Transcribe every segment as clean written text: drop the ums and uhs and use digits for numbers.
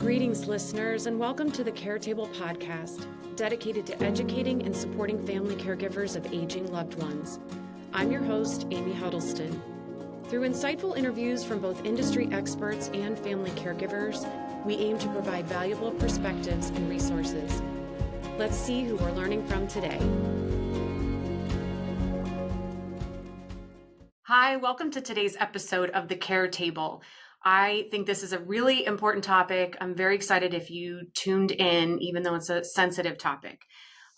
Greetings, listeners, and welcome to the Care Table podcast, dedicated to educating and supporting family caregivers of aging loved ones. I'm your host, Amy Huddleston. Through insightful interviews from both industry experts and family caregivers, we aim to provide valuable perspectives and resources. Let's see who we're learning from today. Hi, welcome to today's episode of the Care Table. I think this is a really important topic. I'm very excited if you tuned in, even though it's a sensitive topic.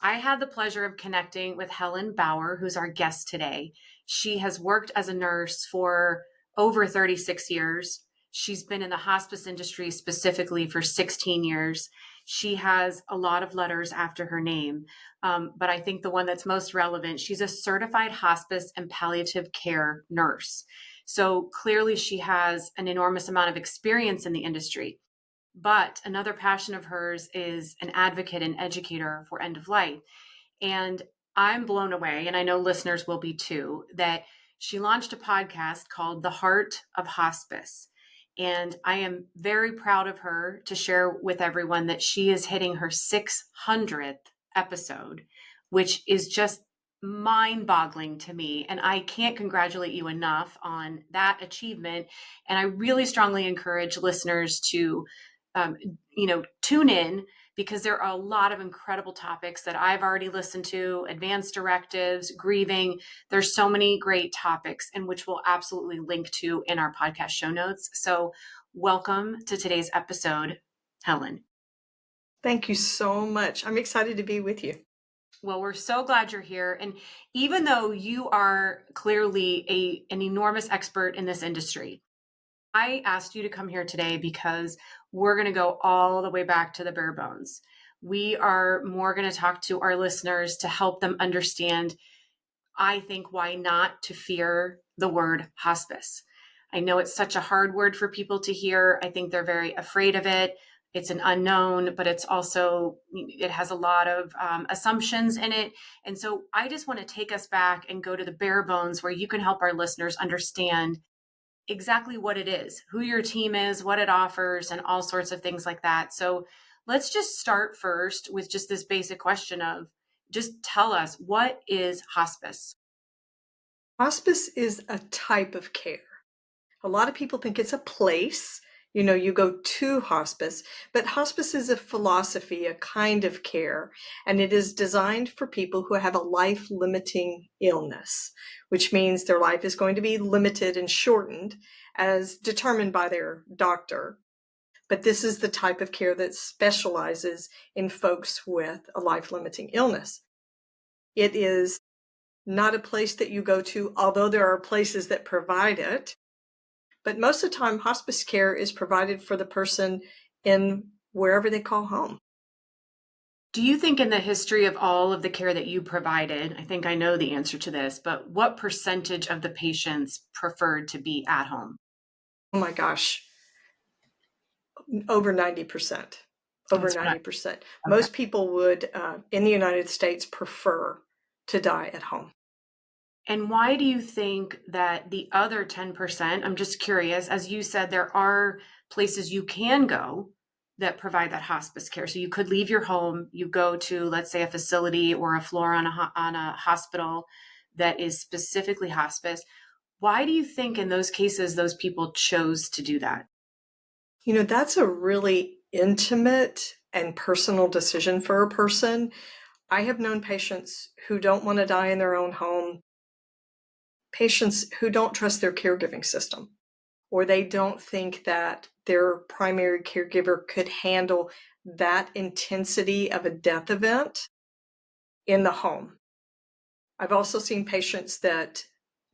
I had the pleasure of connecting with Helen Bauer, who's our guest today. She has worked as a nurse for over 36 years. She's been in the hospice industry specifically for 16 years. She has a lot of letters after her name, but I think the one that's most relevant, she's a certified hospice and palliative care nurse. So clearly she has an enormous amount of experience in the industry. But another passion of hers is an advocate and educator for end of life. And I'm blown away, and I know listeners will be too, that she launched a podcast called The Heart of Hospice. And I am very proud of her to share with everyone that she is hitting her 600th episode, which is just mind-boggling to me. And I can't congratulate you enough on that achievement. And I really strongly encourage listeners to tune in, because there are a lot of incredible topics that I've already listened to: advanced directives, grieving. There's so many great topics, and which we'll absolutely link to in our podcast show notes. So welcome to today's episode, Helen. Thank you so much. I'm excited to be with you. Well, we're so glad you're here. And even though you are clearly an enormous expert in this industry, I asked you to come here today because we're going to go all the way back to the bare bones. We are more going to talk to our listeners to help them understand, I think, why not to fear the word hospice. I know it's such a hard word for people to hear. I think they're very afraid of it. It's an unknown, but it has a lot of assumptions in it. And so I just want to take us back and go to the bare bones, where you can help our listeners understand exactly what it is, who your team is, what it offers, and all sorts of things like that. So let's just start first with just this basic question of, just tell us, what is hospice? Hospice is a type of care. A lot of people think it's a place. You go to hospice, but hospice is a philosophy, a kind of care, and it is designed for people who have a life-limiting illness, which means their life is going to be limited and shortened as determined by their doctor. But this is the type of care that specializes in folks with a life-limiting illness. It is not a place that you go to, although there are places that provide it. But most of the time, hospice care is provided for the person in wherever they call home. Do you think, in the history of all of the care that you provided, I think I know the answer to this, but what percentage of the patients preferred to be at home? Oh my gosh, over 90%. Over 90%. Most people would, in the United States, prefer to die at home. And why do you think that the other 10%, I'm just curious, as you said, there are places you can go that provide that hospice care. So you could leave your home, you go to, let's say, a facility or a floor on a hospital that is specifically hospice. Why do you think in those cases those people chose to do that? That's a really intimate and personal decision for a person. I have known patients who don't want to die in their own home, patients who don't trust their caregiving system, or they don't think that their primary caregiver could handle that intensity of a death event in the home. I've also seen patients that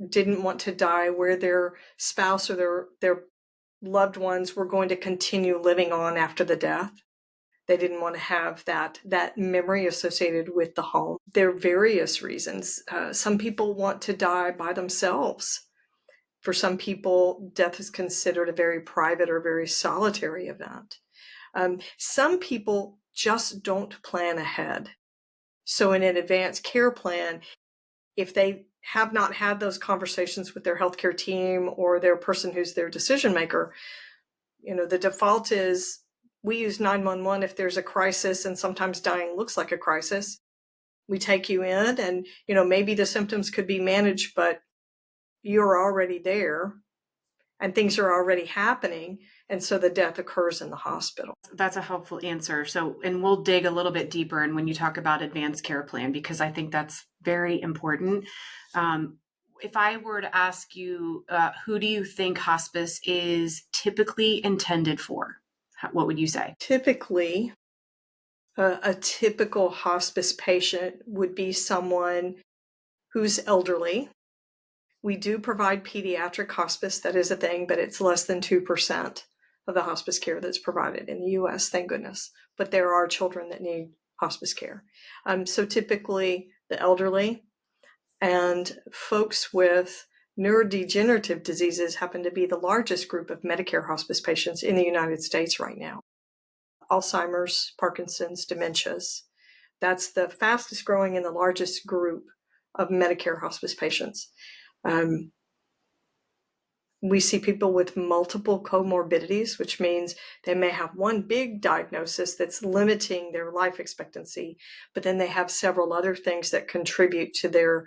didn't want to die where their spouse or their loved ones were going to continue living on after the death. They didn't want to have that memory associated with the home. There are various reasons. Some people want to die by themselves. For some people, death is considered a very private or very solitary event. Some people just don't plan ahead. So in an advanced care plan, if they have not had those conversations with their healthcare team or their person who's their decision maker, the default is We use 911 if there's a crisis, and sometimes dying looks like a crisis. We take you in, and maybe the symptoms could be managed, but you're already there and things are already happening, and so the death occurs in the hospital. That's a helpful answer. So, and we'll dig a little bit deeper in when you talk about advanced care plan, because I think that's very important. If I were to ask you, who do you think hospice is typically intended for? What would you say? Typically, a typical hospice patient would be someone who's elderly. We do provide pediatric hospice. That is a thing, but it's less than 2% of the hospice care that's provided in the US, thank goodness. But there are children that need hospice care. So typically the elderly and folks with neurodegenerative diseases happen to be the largest group of Medicare hospice patients in the United States right now. Alzheimer's, Parkinson's, dementias. That's the fastest growing and the largest group of Medicare hospice patients. We see people with multiple comorbidities, which means they may have one big diagnosis that's limiting their life expectancy, but then they have several other things that contribute to their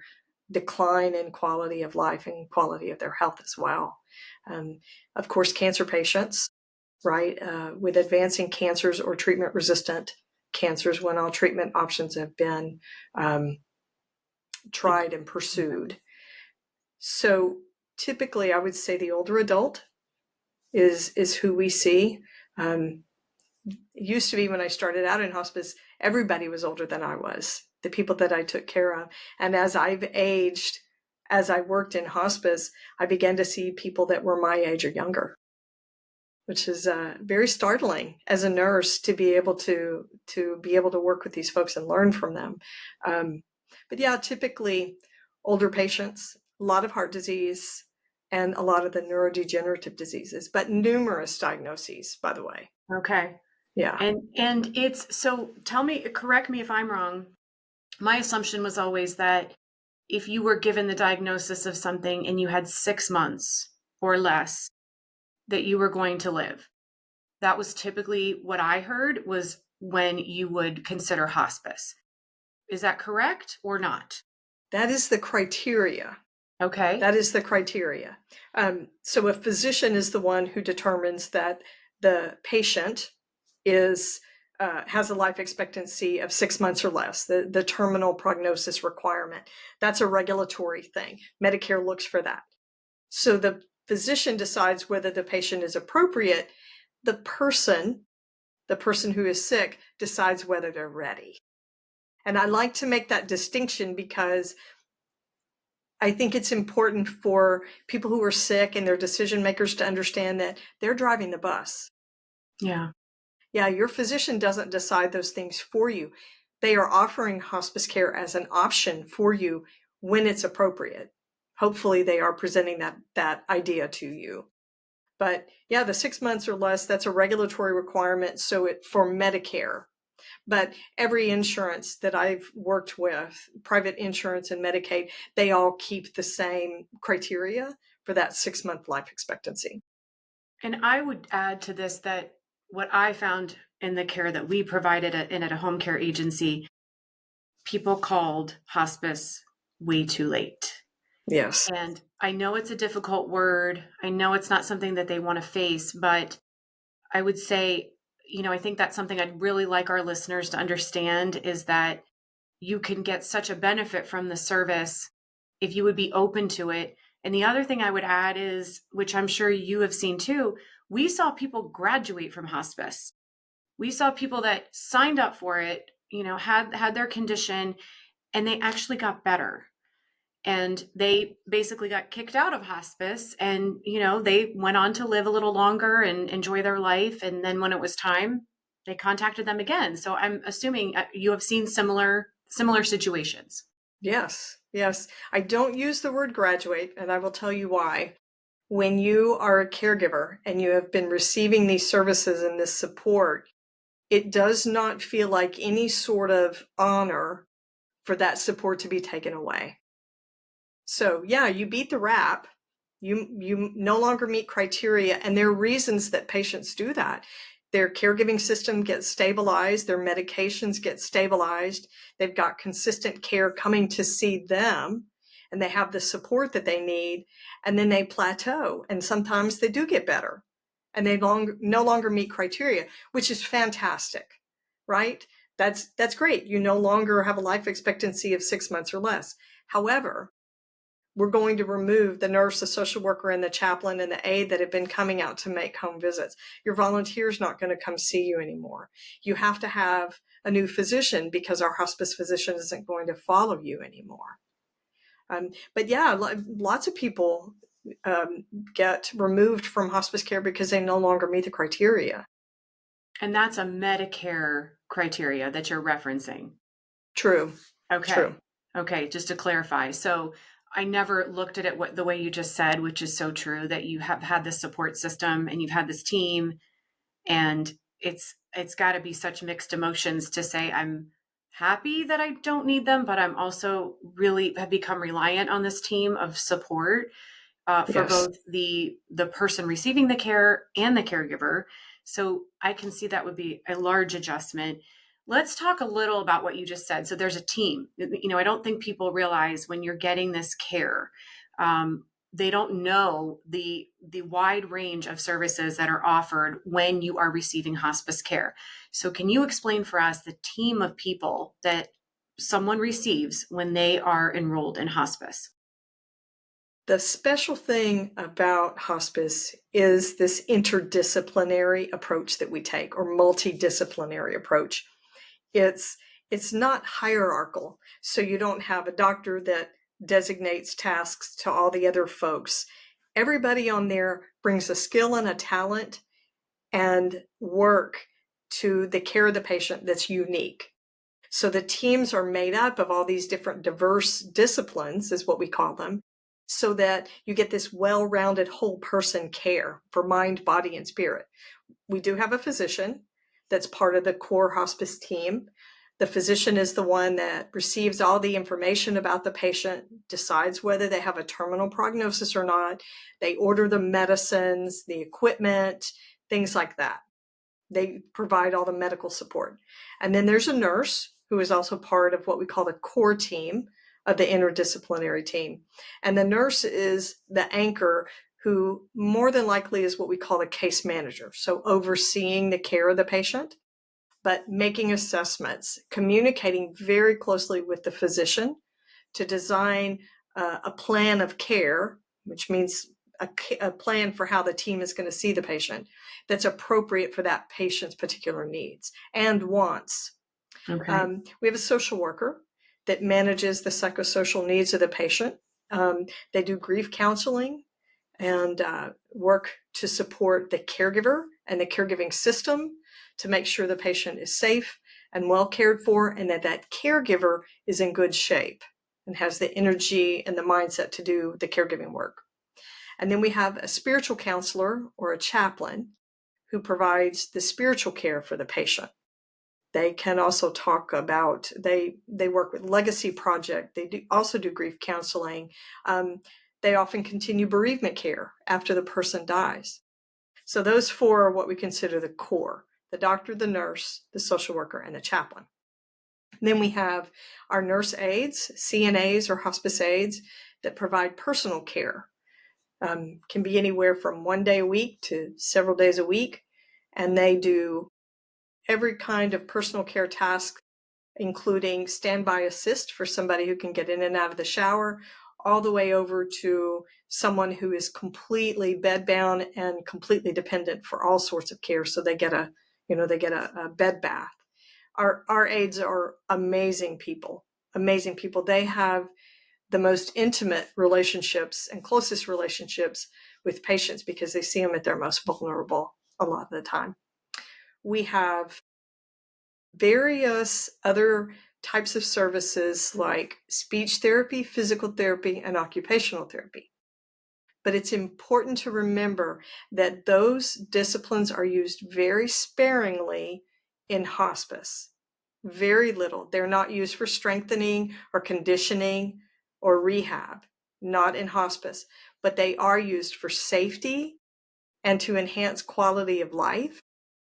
decline in quality of life and quality of their health as well. Of course, cancer patients, right, with advancing cancers or treatment-resistant cancers when all treatment options have been tried and pursued. So typically, I would say the older adult is who we see. It used to be when I started out in hospice, everybody was older than I was, the people that I took care of. And as I've aged, as I worked in hospice, I began to see people that were my age or younger, which is very startling as a nurse to be able to work with these folks and learn from them. But yeah, typically older patients, a lot of heart disease, and a lot of the neurodegenerative diseases, but numerous diagnoses, by the way. Okay. Yeah. And it's, so tell me, correct me if I'm wrong. My assumption was always that if you were given the diagnosis of something and you had 6 months or less, that you were going to live. That was typically what I heard was when you would consider hospice. Is that correct or not? That is the criteria. Okay. That is the criteria. So a physician is the one who determines that the patient has a life expectancy of 6 months or less, the terminal prognosis requirement. That's a regulatory thing. Medicare looks for that. So the physician decides whether the patient is appropriate. The person who is sick decides whether they're ready. And I like to make that distinction because I think it's important for people who are sick and their decision makers to understand that they're driving the bus. Yeah. Yeah, your physician doesn't decide those things for you. They are offering hospice care as an option for you when it's appropriate. Hopefully they are presenting that idea to you. But yeah, the 6 months or less, that's a regulatory requirement. So for Medicare. But every insurance that I've worked with, private insurance and Medicaid, they all keep the same criteria for that 6-month life expectancy. And I would add to this that what I found in the care that we provided at a home care agency, people called hospice way too late. Yes. And I know it's a difficult word. I know it's not something that they want to face, but I would say, I think that's something I'd really like our listeners to understand is that you can get such a benefit from the service if you would be open to it. And the other thing I would add is, which I'm sure you have seen too, we saw people graduate from hospice. We saw people that signed up for it, had their condition, and they actually got better. And they basically got kicked out of hospice and, they went on to live a little longer and enjoy their life. And then when it was time, they contacted them again. So I'm assuming you have seen similar situations. Yes. Yes. I don't use the word graduate, and I will tell you why. When you are a caregiver and you have been receiving these services and this support, it does not feel like any sort of honor for that support to be taken away. So yeah, you beat the rap. You no longer meet criteria, and there are reasons that patients do that. Their caregiving system gets stabilized, their medications get stabilized, they've got consistent care coming to see them, and they have the support that they need, and then they plateau, and sometimes they do get better, and they no longer meet criteria, which is fantastic, right? That's great. You no longer have a life expectancy of 6 months or less. However, we're going to remove the nurse, the social worker, and the chaplain and the aide that have been coming out to make home visits. Your volunteer's not going to come see you anymore. You have to have a new physician because our hospice physician isn't going to follow you anymore. But yeah, lots of people get removed from hospice care because they no longer meet the criteria. And that's a Medicare criteria that you're referencing. True. Okay. True. Okay, just to clarify. So I never looked at it the way you just said, which is so true, that you have had this support system and you've had this team, and it's got to be such mixed emotions to say I'm happy that I don't need them, but I'm also really have become reliant on this team of support for Yes. both the person receiving the care and the caregiver. So I can see that would be a large adjustment. Let's talk a little about what you just said. So there's a team. I don't think people realize when you're getting this care, they don't know the wide range of services that are offered when you are receiving hospice care. So can you explain for us the team of people that someone receives when they are enrolled in hospice? The special thing about hospice is this interdisciplinary approach that we take, or multidisciplinary approach. It's not hierarchical, so you don't have a doctor that designates tasks to all the other folks. Everybody on there brings a skill and a talent and work to the care of the patient that's unique. So the teams are made up of all these different diverse disciplines, is what we call them, so that you get this well-rounded whole person care for mind, body, and spirit. We do have a physician that's part of the core hospice team. The physician is the one that receives all the information about the patient, decides whether they have a terminal prognosis or not. They order the medicines, the equipment, things like that. They provide all the medical support. And then there's a nurse who is also part of what we call the core team of the interdisciplinary team. And the nurse is the anchor who more than likely is what we call the case manager. So overseeing the care of the patient, but making assessments, communicating very closely with the physician to design a plan of care, which means a plan for how the team is going to see the patient that's appropriate for that patient's particular needs and wants. Okay. We have a social worker that manages the psychosocial needs of the patient. They do grief counseling and work to support the caregiver and the caregiving system to make sure the patient is safe and well cared for, and that caregiver is in good shape and has the energy and the mindset to do the caregiving work. And then we have a spiritual counselor or a chaplain who provides the spiritual care for the patient. They can also talk about, they work with Legacy Project. They also do grief counseling. They often continue bereavement care after the person dies. So those four are what we consider the core: the doctor, the nurse, the social worker, and the chaplain. Then we have our nurse aides, CNAs or hospice aides, that provide personal care. Can be anywhere from 1 day a week to several days a week. And they do every kind of personal care task, including standby assist for somebody who can get in and out of the shower, all the way over to someone who is completely bedbound and completely dependent for all sorts of care. So they get a bed bath. Our aides are amazing people, amazing people. They have the most intimate relationships and closest relationships with patients because they see them at their most vulnerable a lot of the time. We have various other types of services like speech therapy, physical therapy, and occupational therapy. But it's important to remember that those disciplines are used very sparingly in hospice. Very little. They're not used for strengthening or conditioning or rehab, not in hospice, but they are used for safety and to enhance quality of life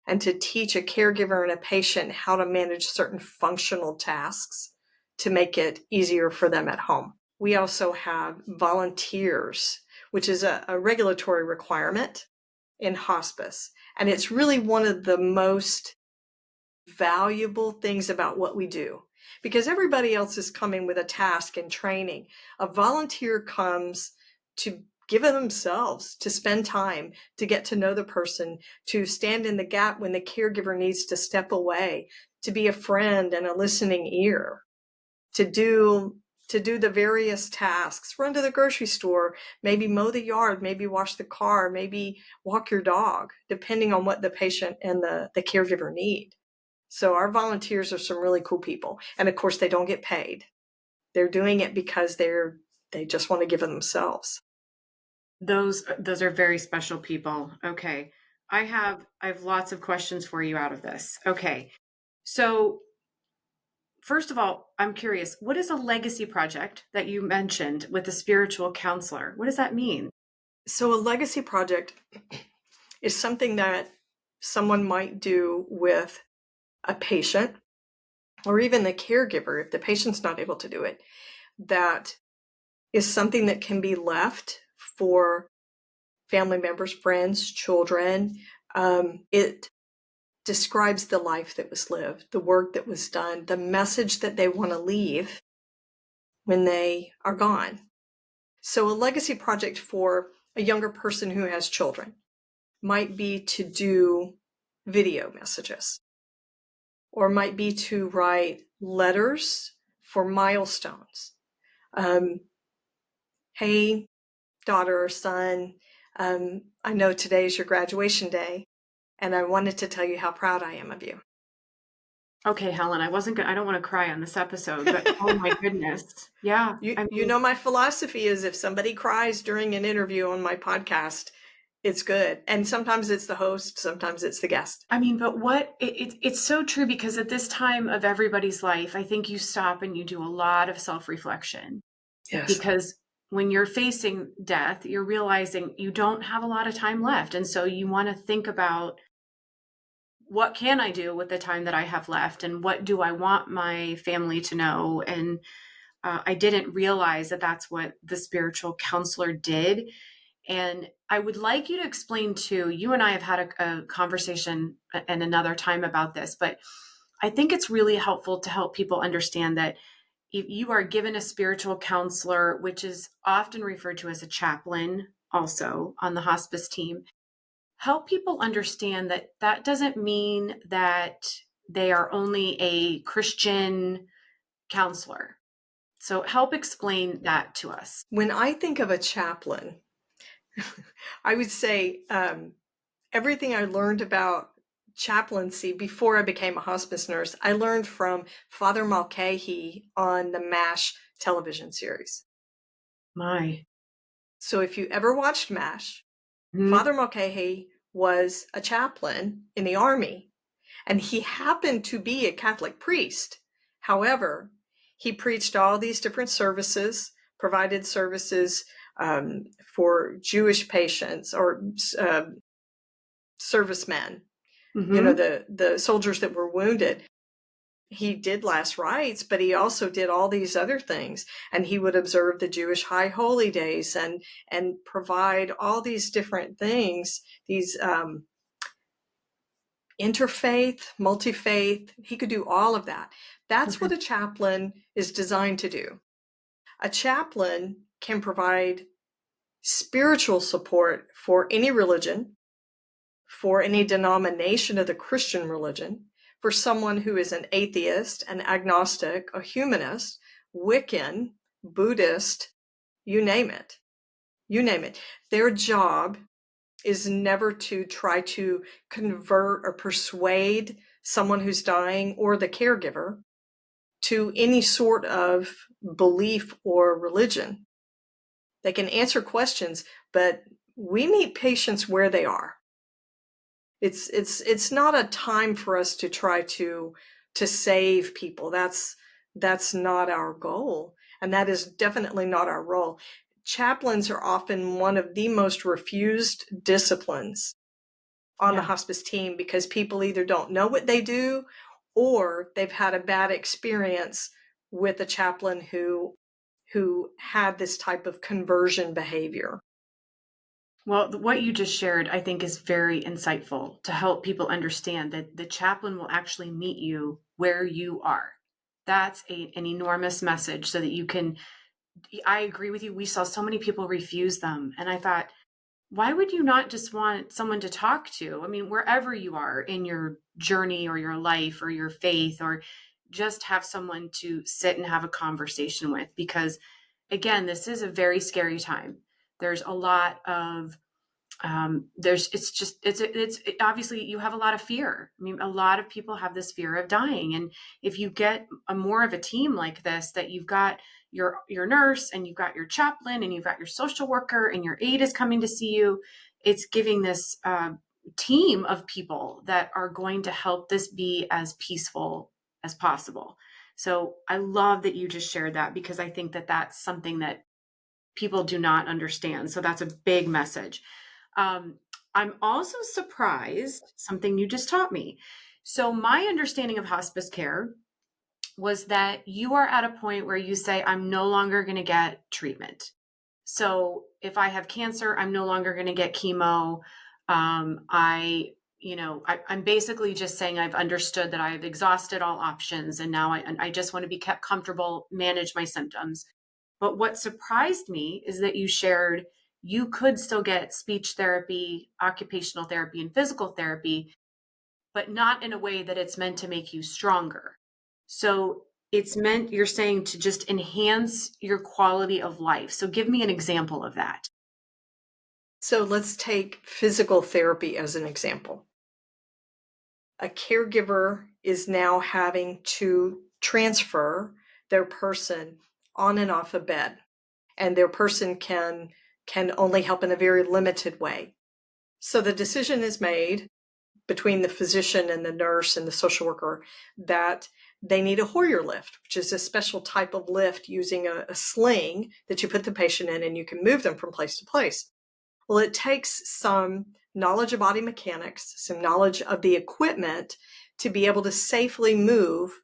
and to teach a caregiver and a patient how to manage certain functional tasks to make it easier for them at home. We also have volunteers, which is a regulatory requirement in hospice. And it's really one of the most valuable things about what we do, because everybody else is coming with a task and training. A volunteer comes to give of themselves, to spend time, to get to know the person, to stand in the gap when the caregiver needs to step away, to be a friend and a listening ear, to do the various tasks, run to the grocery store, maybe mow the yard, maybe wash the car, maybe walk your dog, depending on what the patient and the caregiver need. So our volunteers are some really cool people. And of course, they don't get paid. They're doing it because they just want to give of themselves. Those are very special people. Okay. I have lots of questions for you out of this. Okay. So first of all, I'm curious, what is a legacy project that you mentioned with a spiritual counselor? What does that mean? So a legacy project is something that someone might do with a patient or even the caregiver if the patient's not able to do it. That is something that can be left for family members, friends, children. It describes the life that was lived, the work that was done, the message that they want to leave when they are gone. So a legacy project for a younger person who has children might be to do video messages, or might be to write letters for milestones. Hey, daughter or son, I know today is your graduation day, and I wanted to tell you how proud I am of you. Okay, Helen, I don't want to cry on this episode, but oh my goodness. Yeah. You know, my philosophy is if somebody cries during an interview on my podcast, it's good. And sometimes it's the host, sometimes it's the guest. But it's so true, because at this time of everybody's life, I think you stop and you do a lot of self-reflection. Yes. Because when you're facing death, you're realizing you don't have a lot of time left. And so you want to think about, what can I do with the time that I have left? And what do I want my family to know? And I didn't realize that that's what the spiritual counselor did. And I would like you to explain too, you and I have had a conversation and another time about this, but I think it's really helpful to help people understand that if you are given a spiritual counselor, which is often referred to as a chaplain also on the hospice team, help people understand that that doesn't mean that they are only a Christian counselor. So help explain that to us. When I think of a chaplain, I would say everything I learned about chaplaincy before I became a hospice nurse, I learned from Father Mulcahy on the MASH television series. My. So if you ever watched MASH, Mm-hmm. Father Mulcahy was a chaplain in the Army, and he happened to be a Catholic priest. However, he preached all these different services, provided services for Jewish patients or servicemen, you know, Mm-hmm. the soldiers that were wounded. He did last rites, but he also did all these other things, and he would observe the Jewish high holy days and provide all these different things, these interfaith, multi-faith. He could do all of that. That's Okay. what a chaplain is designed to do. A chaplain can provide spiritual support for any religion, for any denomination of the Christian religion, for someone who is an atheist, an agnostic, a humanist, Wiccan, Buddhist, you name it. You name it. Their job is never to try to convert or persuade someone who's dying or the caregiver to any sort of belief or religion. They can answer questions, but we meet patients where they are. It's not a time for us to try to save people. That's not our goal, and that is definitely not our role. Chaplains are often one of the most refused disciplines on the Yeah. hospice team because people either don't know what they do or they've had a bad experience with a chaplain who had this type of conversion behavior. Well, what you just shared, I think, is very insightful to help people understand that the chaplain will actually meet you where you are. That's an enormous message so that you can. I agree with you. We saw so many people refuse them. And I thought, why would you not just want someone to talk to? I mean, wherever you are in your journey or your life or your faith, or just have someone to sit and have a conversation with. Because again, this is a very scary time. There's a lot of there's it's obviously you have a lot of fear. I mean, a lot of people have this fear of dying, and if you get a more of a team like this, that you've got your nurse and you've got your chaplain and you've got your social worker and your aide is coming to see you, it's giving this team of people that are going to help this be as peaceful as possible. So I love that you just shared that, because I think that that's something that people do not understand. So that's a big message. Um, I'm also surprised, something you just taught me. So, my understanding of hospice care was that you are at a point where you say, I'm no longer going to get treatment. So, if I have cancer, I'm no longer going to get chemo. I'm basically just saying I've understood that I've exhausted all options, and now I just want to be kept comfortable, manage my symptoms. But what surprised me is that you shared you could still get speech therapy, occupational therapy, and physical therapy, but not in a way that it's meant to make you stronger. So it's meant, you're saying, to just enhance your quality of life. So give me an example of that. So let's take physical therapy as an example. A caregiver is now having to transfer their person on and off a bed, and their person can only help in a very limited way. So the decision is made between the physician and the nurse and the social worker that they need a Hoyer lift, which is a special type of lift using a sling that you put the patient in and you can move them from place to place. Well, it takes some knowledge of body mechanics, some knowledge of the equipment to be able to safely move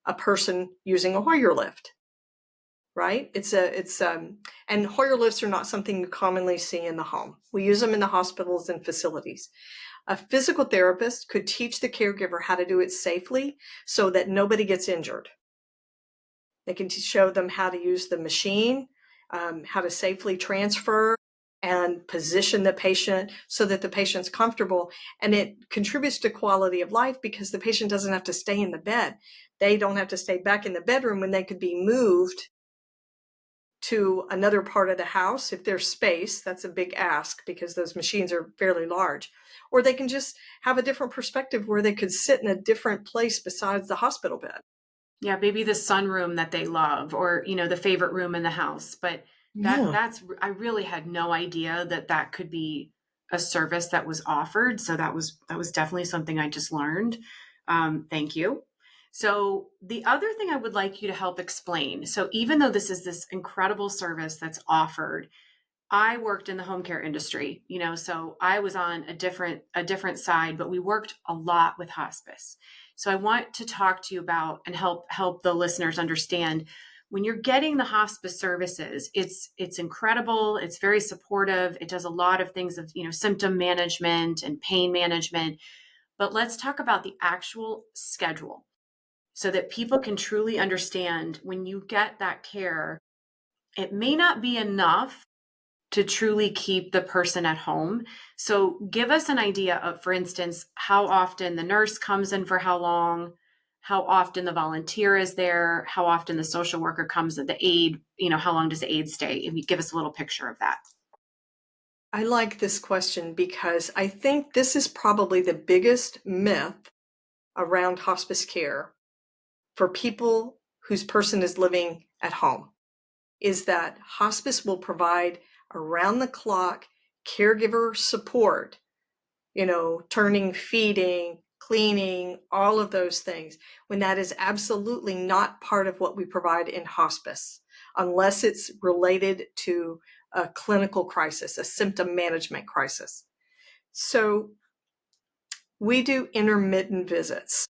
a person using a Hoyer lift, right? And Hoyer lifts are not something you commonly see in the home. We use them in the hospitals and facilities. A physical therapist could teach the caregiver how to do it safely so that nobody gets injured. They can show them how to use the machine, how to safely transfer and position the patient so that the patient's comfortable. And it contributes to quality of life because the patient doesn't have to stay in the bed. They don't have to stay back in the bedroom when they could be moved to another part of the house if there's space. That's a big ask because those machines are fairly large. Or they can just have a different perspective where they could sit in a different place besides the hospital bed. Yeah, maybe the sunroom that they love, or the favorite room in the house. But Yeah. I really had no idea that that could be a service that was offered. So that was definitely something I just learned. Thank you. So the other thing I would like you to help explain. So even though this is this incredible service that's offered, I worked in the home care industry, so I was on a different side, but we worked a lot with hospice. So I want to talk to you about and help the listeners understand, when you're getting the hospice services, it's incredible, it's very supportive, it does a lot of things of, symptom management and pain management. But let's talk about the actual schedule so that people can truly understand, when you get that care, it may not be enough to truly keep the person at home. So give us an idea of, for instance, how often the nurse comes in, for how often the volunteer is there, how often the social worker comes, the aide, how long does the aide stay? If you give us a little picture of that. I like this question because I think this is probably the biggest myth around hospice care for people whose person is living at home, is that hospice will provide around the clock caregiver support, turning, feeding, cleaning, all of those things, when that is absolutely not part of what we provide in hospice, unless it's related to a clinical crisis, a symptom management crisis. So We do intermittent visits.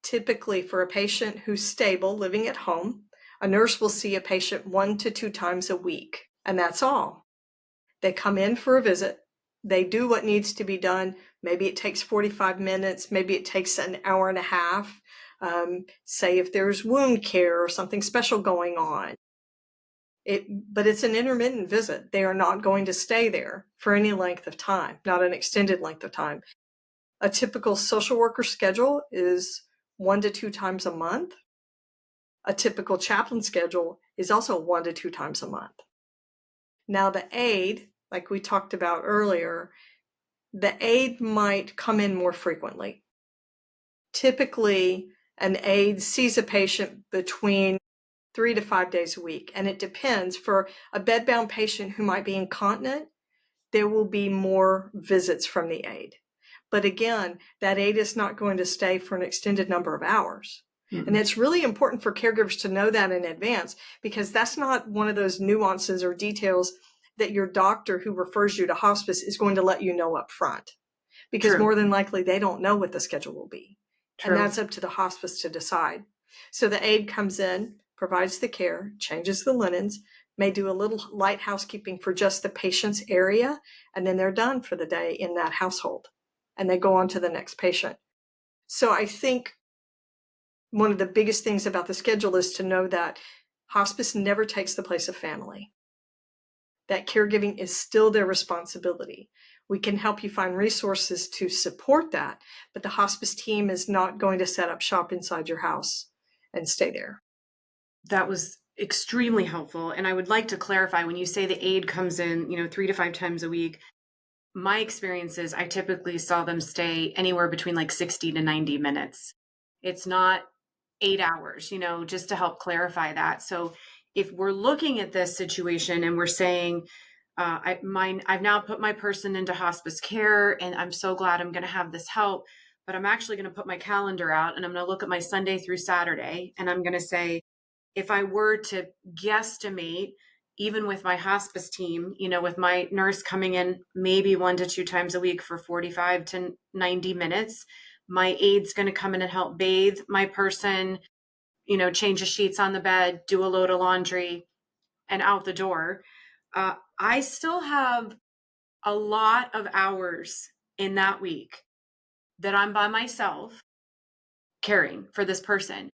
Typically, for a patient who's stable, living at home, a nurse will see a patient 1 to 2 times a week, and that's all. They come in for a visit. They do what needs to be done. Maybe it takes 45 minutes. Maybe it takes an hour and a half. Say if there's wound care or something special going on. But it's an intermittent visit. They are not going to stay there for any length of time, not an extended length of time. A typical social worker schedule is 1 to 2 times a month. A typical chaplain schedule is also 1 to 2 times a month. Now the aide, like we talked about earlier, the aide might come in more frequently. Typically, an aide sees a patient between 3 to 5 days a week, and it depends. For a bedbound patient who might be incontinent, there will be more visits from the aide. But again, that aide is not going to stay for an extended number of hours. Mm-hmm. And it's really important for caregivers to know that in advance, because that's not one of those nuances or details that your doctor who refers you to hospice is going to let you know up front. Because True. More than likely, they don't know what the schedule will be. True. And that's up to the hospice to decide. So the aide comes in, provides the care, changes the linens, may do a little light housekeeping for just the patient's area, and then they're done for the day in that household. And they go on to the next patient. So I think one of the biggest things about the schedule is to know that hospice never takes the place of family. That caregiving is still their responsibility. We can help you find resources to support that, but the hospice team is not going to set up shop inside your house and stay there. That was extremely helpful. And I would like to clarify, when you say the aide comes in, 3 to 5 times a week, my experience is I typically saw them stay anywhere between like 60 to 90 minutes. It's not 8 hours, just to help clarify that. So if we're looking at this situation and we're saying, I've now put my person into hospice care, and I'm so glad I'm going to have this help, but I'm actually going to put my calendar out and I'm going to look at my Sunday through Saturday, and I'm going to say, if I were to guesstimate, even with my hospice team, with my nurse coming in maybe 1 to 2 times a week for 45 to 90 minutes, my aide's going to come in and help bathe my person, change the sheets on the bed, do a load of laundry, and out the door. I still have a lot of hours in that week that I'm by myself caring for this person.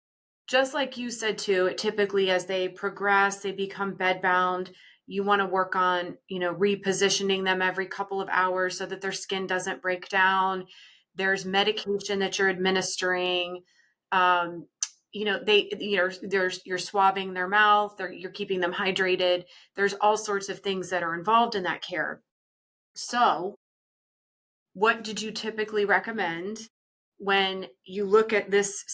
Just like you said too, typically as they progress, they become bedbound. You want to work on, repositioning them every couple of hours so that their skin doesn't break down. There's medication that you're administering. You're swabbing their mouth, you're keeping them hydrated. There's all sorts of things that are involved in that care. So what did you typically recommend when you look at this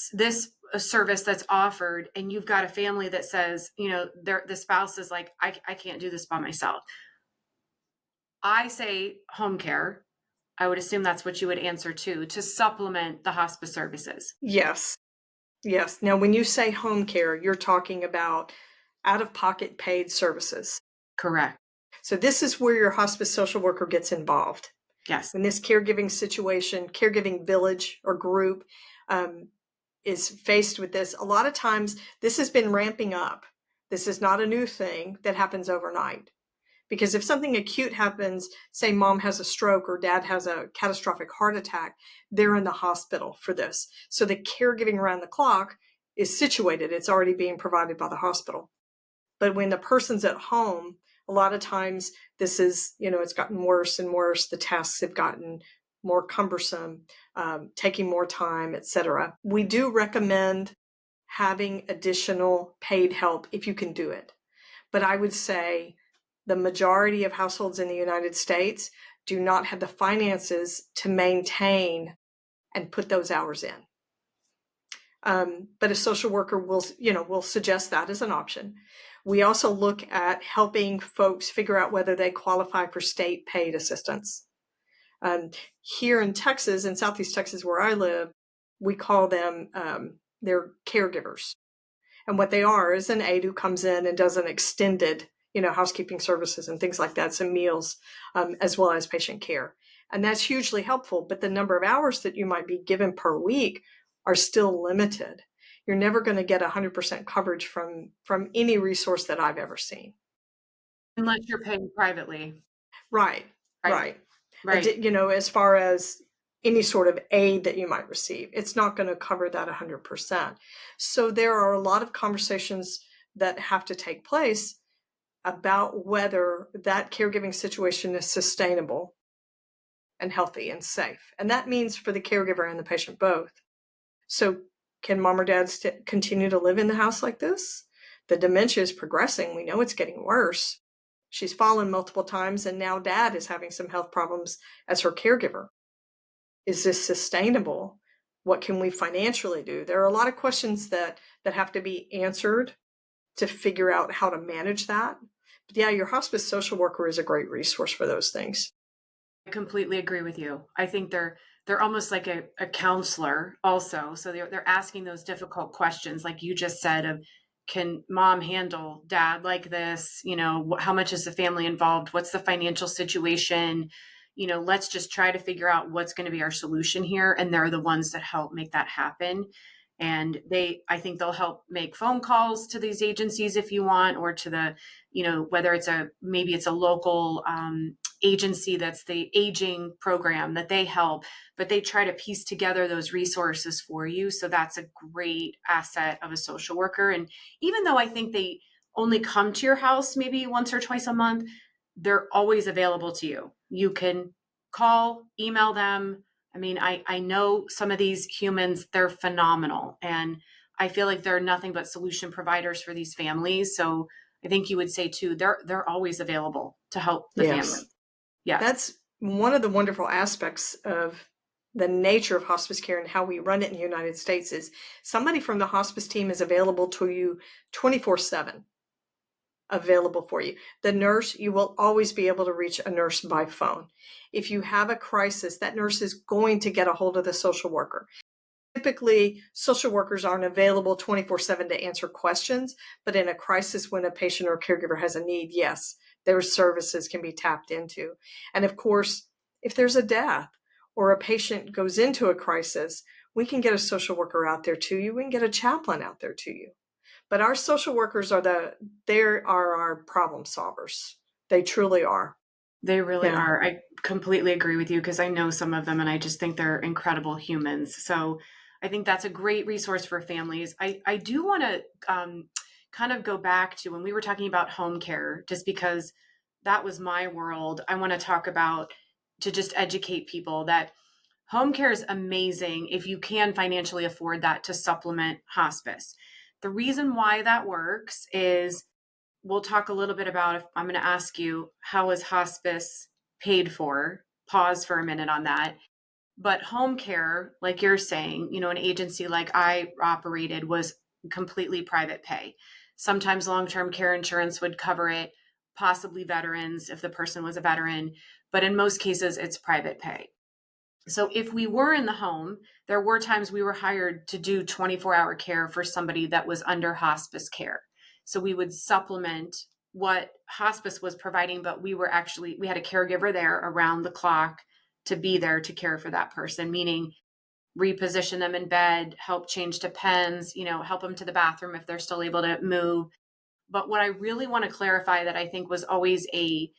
service that's offered and you've got a family that says, the spouse is like, I can't do this by myself? I say home care. I would assume that's what you would answer to supplement the hospice services. Yes. Now, when you say home care, you're talking about out-of-pocket paid services. Correct. So this is where your hospice social worker gets involved. Yes. In this caregiving situation, caregiving village or group is faced with this. A lot of times, this has been ramping up. This is not a new thing that happens overnight. Because if something acute happens, say mom has a stroke or dad has a catastrophic heart attack, they're in the hospital for this. So the caregiving around the clock is situated. It's already being provided by the hospital. But when the person's at home, a lot of times this is, it's gotten worse and worse. The tasks have gotten more cumbersome, taking more time, etc. We do recommend having additional paid help if you can do it. But I would say the majority of households in the United States do not have the finances to maintain and put those hours in. But a social worker will suggest that as an option. We also look at helping folks figure out whether they qualify for state paid assistance. Here in Texas, in Southeast Texas where I live, we call them, they're caregivers. And what they are is an aide who comes in and does an extended, housekeeping services and things like that, some meals, as well as patient care. And that's hugely helpful, but the number of hours that you might be given per week are still limited. You're never going to get 100% coverage from any resource that I've ever seen. Unless you're paying privately. Right, Right. right. Right. As far as any sort of aid that you might receive, it's not going to cover that 100%. So there are a lot of conversations that have to take place about whether that caregiving situation is sustainable and healthy and safe. And that means for the caregiver and the patient both. So can mom or dad continue to live in the house like this? The dementia is progressing. We know it's getting worse. She's fallen multiple times, and now dad is having some health problems as her caregiver. Is this sustainable? What can we financially do? There are a lot of questions that have to be answered to figure out how to manage that. But yeah, your hospice social worker is a great resource for those things. I completely agree with you. I think they're almost like a counselor also. So they're asking those difficult questions, like you just said, of can mom handle dad like this? How much is the family involved? What's the financial situation? Let's just try to figure out what's going to be our solution here. And they're the ones that help make that happen. And I think they'll help make phone calls to these agencies if you want, or to the, whether maybe it's a local agency that's the aging program that they help, but they try to piece together those resources for you. So that's a great asset of a social worker. And even though I think they only come to your house maybe once or twice a month, they're always available to you. You can call, email them. I mean, I know some of these humans, they're phenomenal. And I feel like they're nothing but solution providers for these families. So I think you would say too, they're always available to help the family. Yes. Yeah. That's one of the wonderful aspects of the nature of hospice care and how we run it in the United States is somebody from the hospice team is available to you 24/7, available for you. The nurse, you will always be able to reach a nurse by phone. If you have a crisis, that nurse is going to get a hold of the social worker. Typically, social workers aren't available 24/7 to answer questions, but in a crisis when a patient or caregiver has a need, yes, their services can be tapped into. And of course, if there's a death or a patient goes into a crisis, we can get a social worker out there to you. We can get a chaplain out there to you. But our social workers they are our problem solvers. They truly are. They really Yeah. are. I completely agree with you because I know some of them and I just think they're incredible humans. So I think that's a great resource for families. I do want to kind of go back to when we were talking about home care, just because that was my world. I want to talk about to just educate people that home care is amazing if you can financially afford that to supplement hospice. The reason why that works is we'll talk a little bit about if I'm going to ask you, how is hospice paid for? Pause for a minute on that. But home care, like you're saying, an agency like I operated was completely private pay. Sometimes long term care insurance would cover it, possibly veterans if the person was a veteran. But in most cases, it's private pay. So if we were in the home, there were times we were hired to do 24-hour care for somebody that was under hospice care. So we would supplement what hospice was providing, but we had a caregiver there around the clock to be there to care for that person, meaning reposition them in bed, help change to pens, help them to the bathroom if they're still able to move. But what I really want to clarify that I think was always a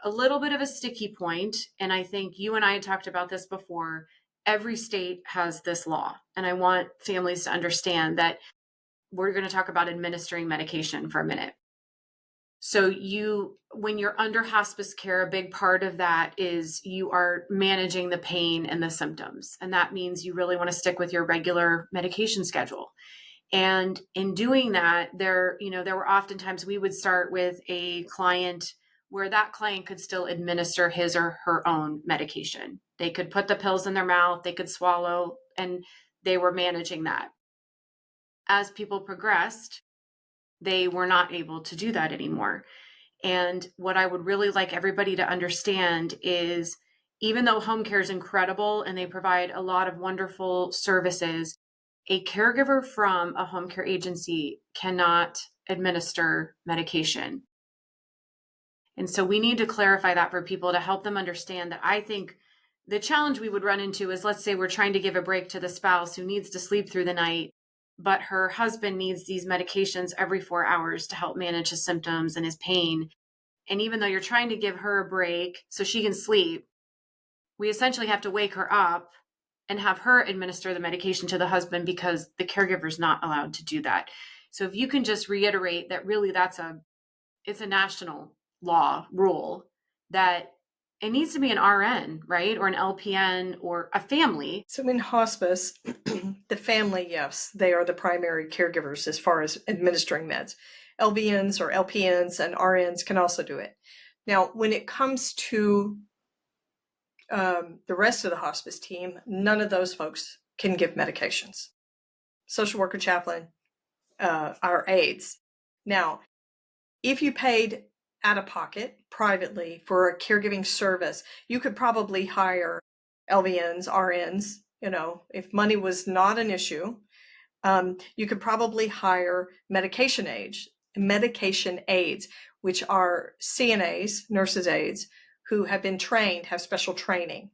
little bit of a sticky point, and I think you and I had talked about this before. Every state has this law, and I want families to understand that we're going to talk about administering medication for a minute. So when you're under hospice care, a big part of that is you are managing the pain and the symptoms. And that means you really want to stick with your regular medication schedule. And in doing that, there were oftentimes we would start with a client where that client could still administer his or her own medication. They could put the pills in their mouth, they could swallow, and they were managing that. As people progressed, they were not able to do that anymore. And what I would really like everybody to understand is even though home care is incredible and they provide a lot of wonderful services, a caregiver from a home care agency cannot administer medication. And so we need to clarify that for people to help them understand that I think The challenge we would run into is, let's say we're trying to give a break to the spouse who needs to sleep through the night, but her husband needs these medications every 4 hours to help manage his symptoms and his pain. And even though you're trying to give her a break so she can sleep, we essentially have to wake her up and have her administer the medication to the husband because the caregiver's not allowed to do that. So if you can just reiterate that really it's a national law rule that it needs to be an RN, right? Or an LPN or a family. So in hospice, the family, yes, they are the primary caregivers as far as administering meds. LVNs or LPNs and RNs can also do it. Now, when it comes to the rest of the hospice team, none of those folks can give medications. Social worker, chaplain, our aides. Now, if you paid out of pocket privately for a caregiving service, you could probably hire LVNs, RNs, if money was not an issue. You could probably hire medication aides, which are CNAs, nurses' aides, who have been trained, have special training.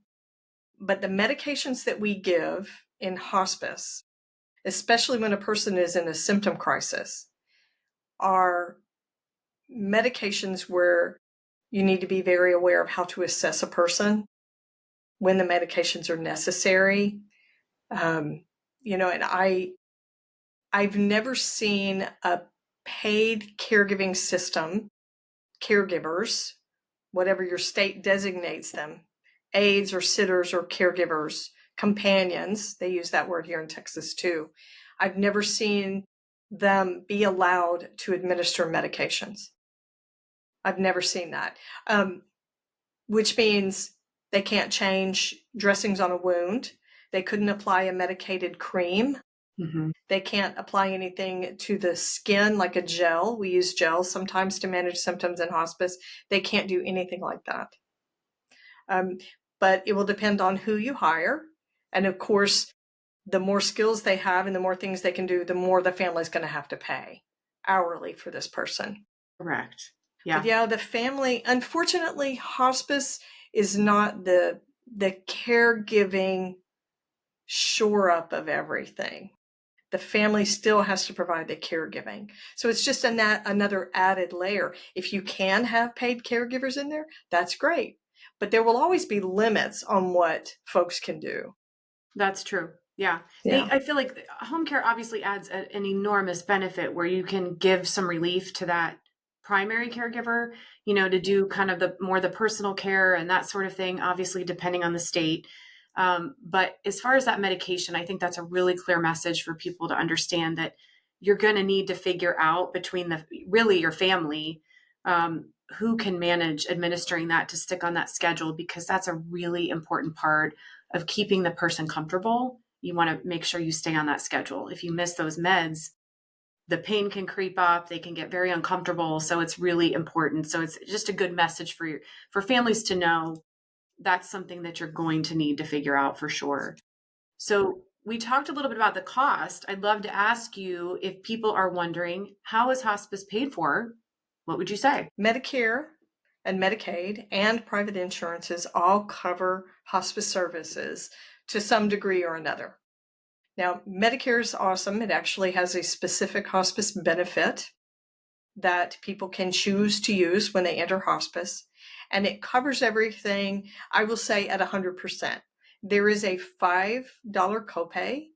But the medications that we give in hospice, especially when a person is in a symptom crisis, are medications where you need to be very aware of how to assess a person when the medications are necessary. And I've never seen a paid caregiving system, caregivers, whatever your state designates them, aides or sitters or caregivers, companions, they use that word here in Texas too. I've never seen them be allowed to administer medications. I've never seen that, which means they can't change dressings on a wound. They couldn't apply a medicated cream. Mm-hmm. They can't apply anything to the skin like a gel. We use gels sometimes to manage symptoms in hospice. They can't do anything like that. But it will depend on who you hire. And of course, the more skills they have and the more things they can do, the more the family's going to have to pay hourly for this person. Correct. Yeah. But yeah, the family, unfortunately, hospice is not the caregiving shore up of everything. The family still has to provide the caregiving. So it's just another added layer. If you can have paid caregivers in there, that's great. But there will always be limits on what folks can do. That's true. Yeah. Yeah. I feel like home care obviously adds an enormous benefit where you can give some relief to that primary caregiver, to do kind of the personal care and that sort of thing, obviously depending on the state. But as far as that medication, I think that's a really clear message for people to understand that you're going to need to figure out between really your family, who can manage administering that to stick on that schedule, because that's a really important part of keeping the person comfortable. You want to make sure you stay on that schedule. If you miss those meds, the pain can creep up, they can get very uncomfortable. So it's really important. So it's just a good message for families to know that's something that you're going to need to figure out for sure. So we talked a little bit about the cost. I'd love to ask you, if people are wondering, how is hospice paid for? What would you say? Medicare and Medicaid and private insurances all cover hospice services to some degree or another. Now, Medicare is awesome. It actually has a specific hospice benefit that people can choose to use when they enter hospice, and it covers everything, I will say, at 100%. There is a $5 copay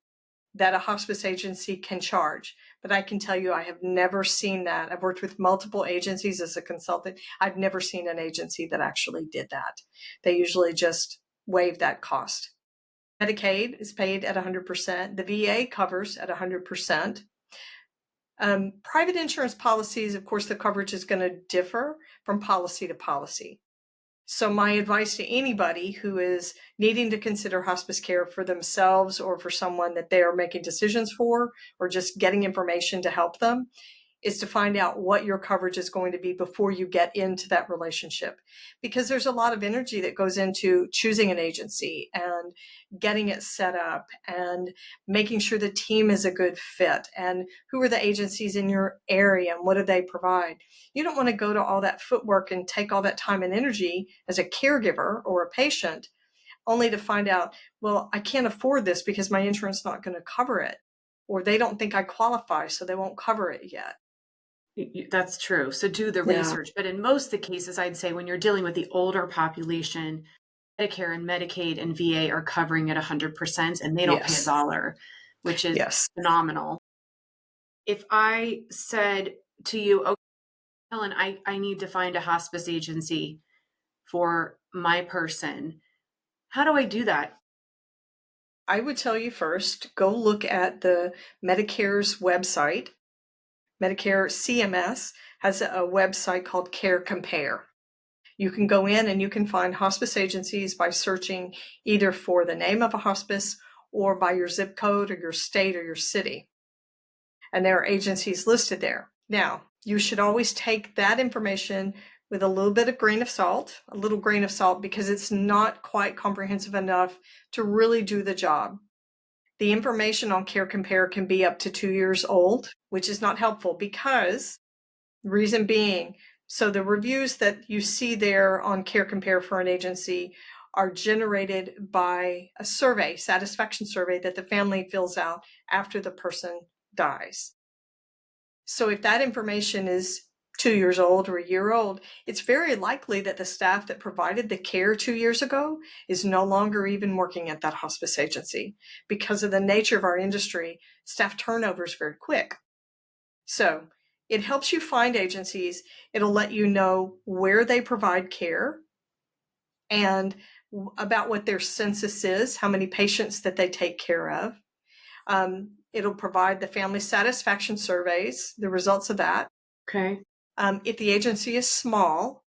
that a hospice agency can charge. But I can tell you, I have never seen that. I've worked with multiple agencies as a consultant. I've never seen an agency that actually did that. They usually just waive that cost. Medicaid is paid at 100%. The VA covers at 100%. Private insurance policies, of course, the coverage is going to differ from policy to policy. So my advice to anybody who is needing to consider hospice care for themselves or for someone that they are making decisions for, or just getting information to help them, is to find out what your coverage is going to be before you get into that relationship. Because there's a lot of energy that goes into choosing an agency and getting it set up and making sure the team is a good fit and who are the agencies in your area and what do they provide. You don't want to go to all that footwork and take all that time and energy as a caregiver or a patient only to find out, well, I can't afford this because my insurance is not going to cover it, or they don't think I qualify, so they won't cover it yet. That's true. So do the Yeah. research. But in most of the cases, I'd say when you're dealing with the older population, Medicare and Medicaid and VA are covering it 100% and they don't pay a Yes. dollar, which is Yes. phenomenal. If I said to you, okay, Helen, I need to find a hospice agency for my person, how do I do that? I would tell you first, go look at the Medicare's website. Medicare CMS has a website called Care Compare. You can go in and you can find hospice agencies by searching either for the name of a hospice or by your zip code or your state or your city. And there are agencies listed there. Now, you should always take that information with a little bit of grain of salt, a little grain of salt, because it's not quite comprehensive enough to really do the job. The information on Care Compare can be up to 2 years old, which is not helpful because reason being, so the reviews that you see there on Care Compare for an agency are generated by a survey, satisfaction survey that the family fills out after the person dies. So if that information is 2 years old or a year old, it's very likely that the staff that provided the care 2 years ago is no longer even working at that hospice agency. Because of the nature of our industry, staff turnover is very quick. So it helps you find agencies. It'll let you know where they provide care and about what their census is, how many patients that they take care of. It'll provide the family satisfaction surveys, the results of that. Okay. If the agency is small,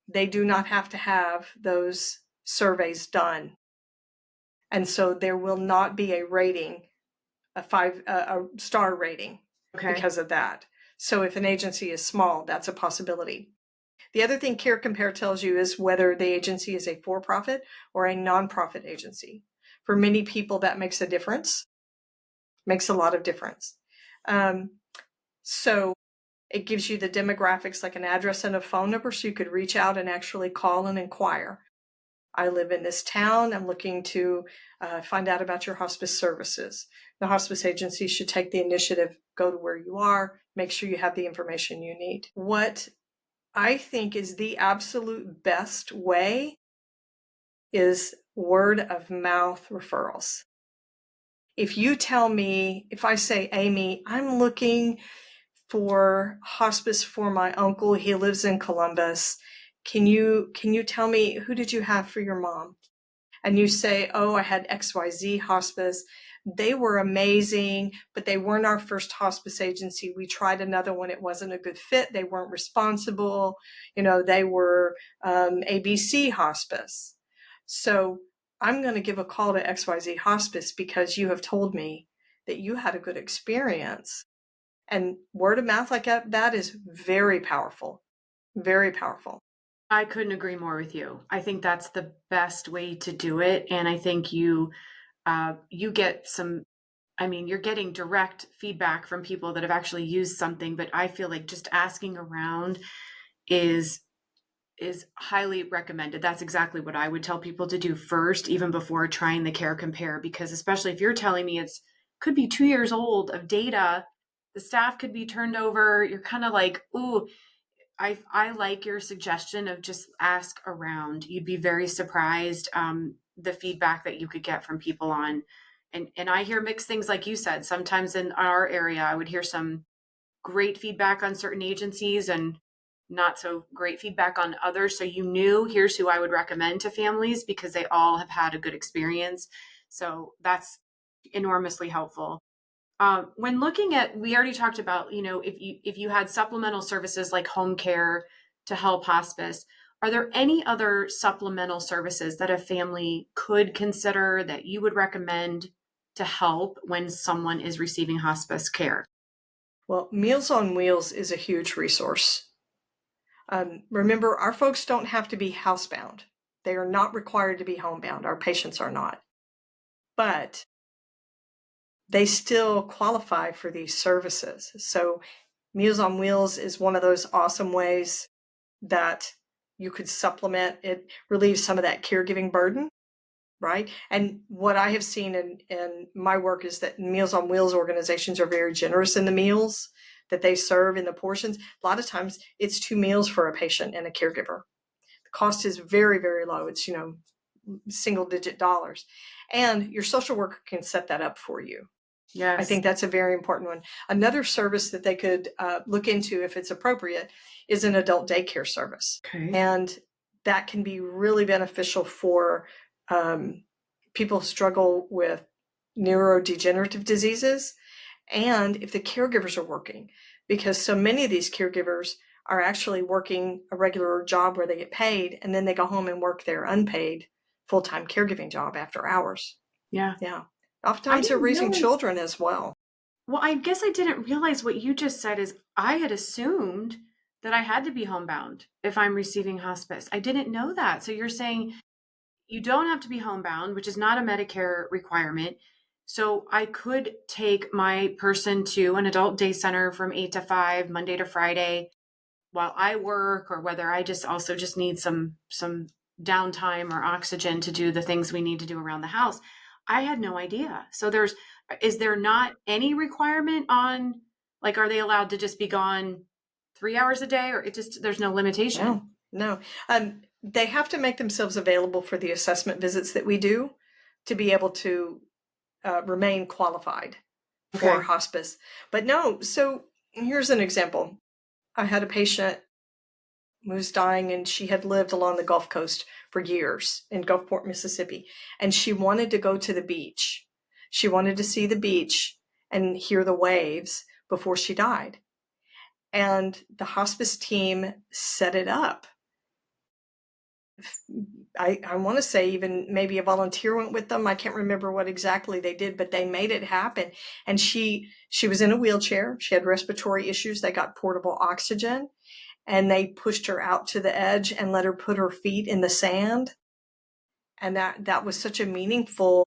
they do not have to have those surveys done. And so there will not be a rating, a star rating Okay. because of that. So if an agency is small, that's a possibility. The other thing Care Compare tells you is whether the agency is a for-profit or a nonprofit agency. For many people, that makes a difference, makes a lot of difference. So it gives you the demographics, like an address and a phone number, so you could reach out and actually call and inquire. I live in this town. I'm looking to find out about your hospice services. The hospice agency should take the initiative, go to where you are, make sure you have the information you need. What I think is the absolute best way is word of mouth referrals. If you tell me, if I say, Amy, I'm looking for hospice for my uncle, he lives in Columbus. Can you tell me, who did you have for your mom? And you say, oh, I had XYZ hospice. They were amazing, but they weren't our first hospice agency. We tried another one. It wasn't a good fit. They weren't responsible. They were ABC hospice. So I'm going to give a call to XYZ hospice because you have told me that you had a good experience. And word of mouth like that is very powerful, very powerful. I couldn't agree more with you. I think that's the best way to do it. And I think you get some, I mean, you're getting direct feedback from people that have actually used something, but I feel like just asking around is highly recommended. That's exactly what I would tell people to do first, even before trying the Care Compare, because especially if you're telling me it's could be 2 years old of data, the staff could be turned over. You're kind of like, ooh, I like your suggestion of just ask around. You'd be very surprised the feedback that you could get from people on, and I hear mixed things like you said. Sometimes in our area, I would hear some great feedback on certain agencies and not so great feedback on others. So you knew here's who I would recommend to families because they all have had a good experience. So that's enormously helpful. When looking at, we already talked about, if you had supplemental services like home care to help hospice, are there any other supplemental services that a family could consider that you would recommend to help when someone is receiving hospice care? Well, Meals on Wheels is a huge resource. Remember, our folks don't have to be housebound. They are not required to be homebound. Our patients are not. But they still qualify for these services. So Meals on Wheels is one of those awesome ways that you could supplement. It relieves some of that caregiving burden. right? And what I have seen in my work is that Meals on Wheels organizations are very generous in the meals that they serve in the portions. A lot of times it's 2 meals for a patient and a caregiver. The cost is very, very low. It's, single digit dollars. And your social worker can set that up for you. I Yes. think that's a very important one. Another service that they could look into, if it's appropriate, is an adult daycare service. Okay. And that can be really beneficial for people who struggle with neurodegenerative diseases, and if the caregivers are working, because so many of these caregivers are actually working a regular job where they get paid, and then they go home and work their unpaid full-time caregiving job after hours. Yeah. Yeah. I Oftentimes they're didn't raising realize. children as well. Well, I guess I didn't realize what you just said is I had assumed that I had to be homebound if I'm receiving hospice. I didn't know that. So you're saying you don't have to be homebound, which is not a Medicare requirement. So I could take my person to an adult day center from 8 to 5, Monday to Friday, while I work, or whether I just also just need some downtime or oxygen to do the things we need to do around the house. I had no idea. So is there not any requirement on, like, are they allowed to just be gone 3 hours a day, or there's no limitation? No. They have to make themselves available for the assessment visits that we do to be able to remain qualified for Okay. hospice. But no, so here's an example. I had a patient who was dying, and she had lived along the Gulf Coast for years in Gulfport, Mississippi, and she wanted to go to the beach. She wanted to see the beach and hear the waves before she died. And the hospice team set it up. I want to say even maybe a volunteer went with them. I can't remember what exactly they did, but they made it happen. And she was in a wheelchair. She had respiratory issues. They got portable oxygen, and they pushed her out to the edge and let her put her feet in the sand. And that was such a meaningful.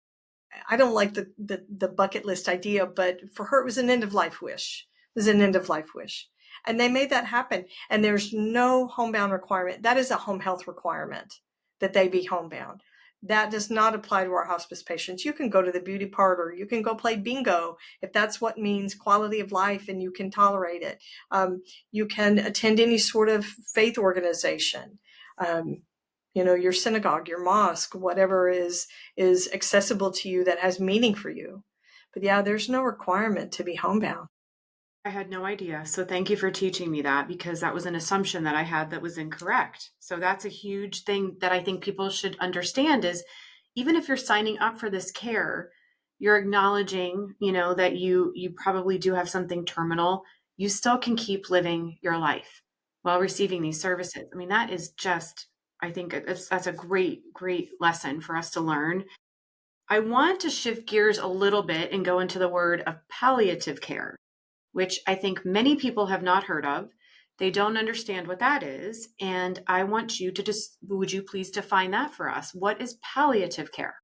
I don't like the bucket list idea, but for her it was an end of life wish. It was an end of life wish. And they made that happen. And there's no homebound requirement. That is a home health requirement that they be homebound. That does not apply to our hospice patients. You can go to the beauty parlor. You can go play bingo if that's what means quality of life and you can tolerate it. You can attend any sort of faith organization. Um, your synagogue, your mosque, whatever is accessible to you that has meaning for you. But yeah, there's no requirement to be homebound. I had no idea. So thank you for teaching me that, because that was an assumption that I had that was incorrect. So that's a huge thing that I think people should understand is even if you're signing up for this care, you're acknowledging, that you probably do have something terminal. You still can keep living your life while receiving these services. I mean, that is just, I think that's a great, great lesson for us to learn. I want to shift gears a little bit and go into the word of palliative care, which I think many people have not heard of. They don't understand what that is. And I want you to would you please define that for us? What is palliative care?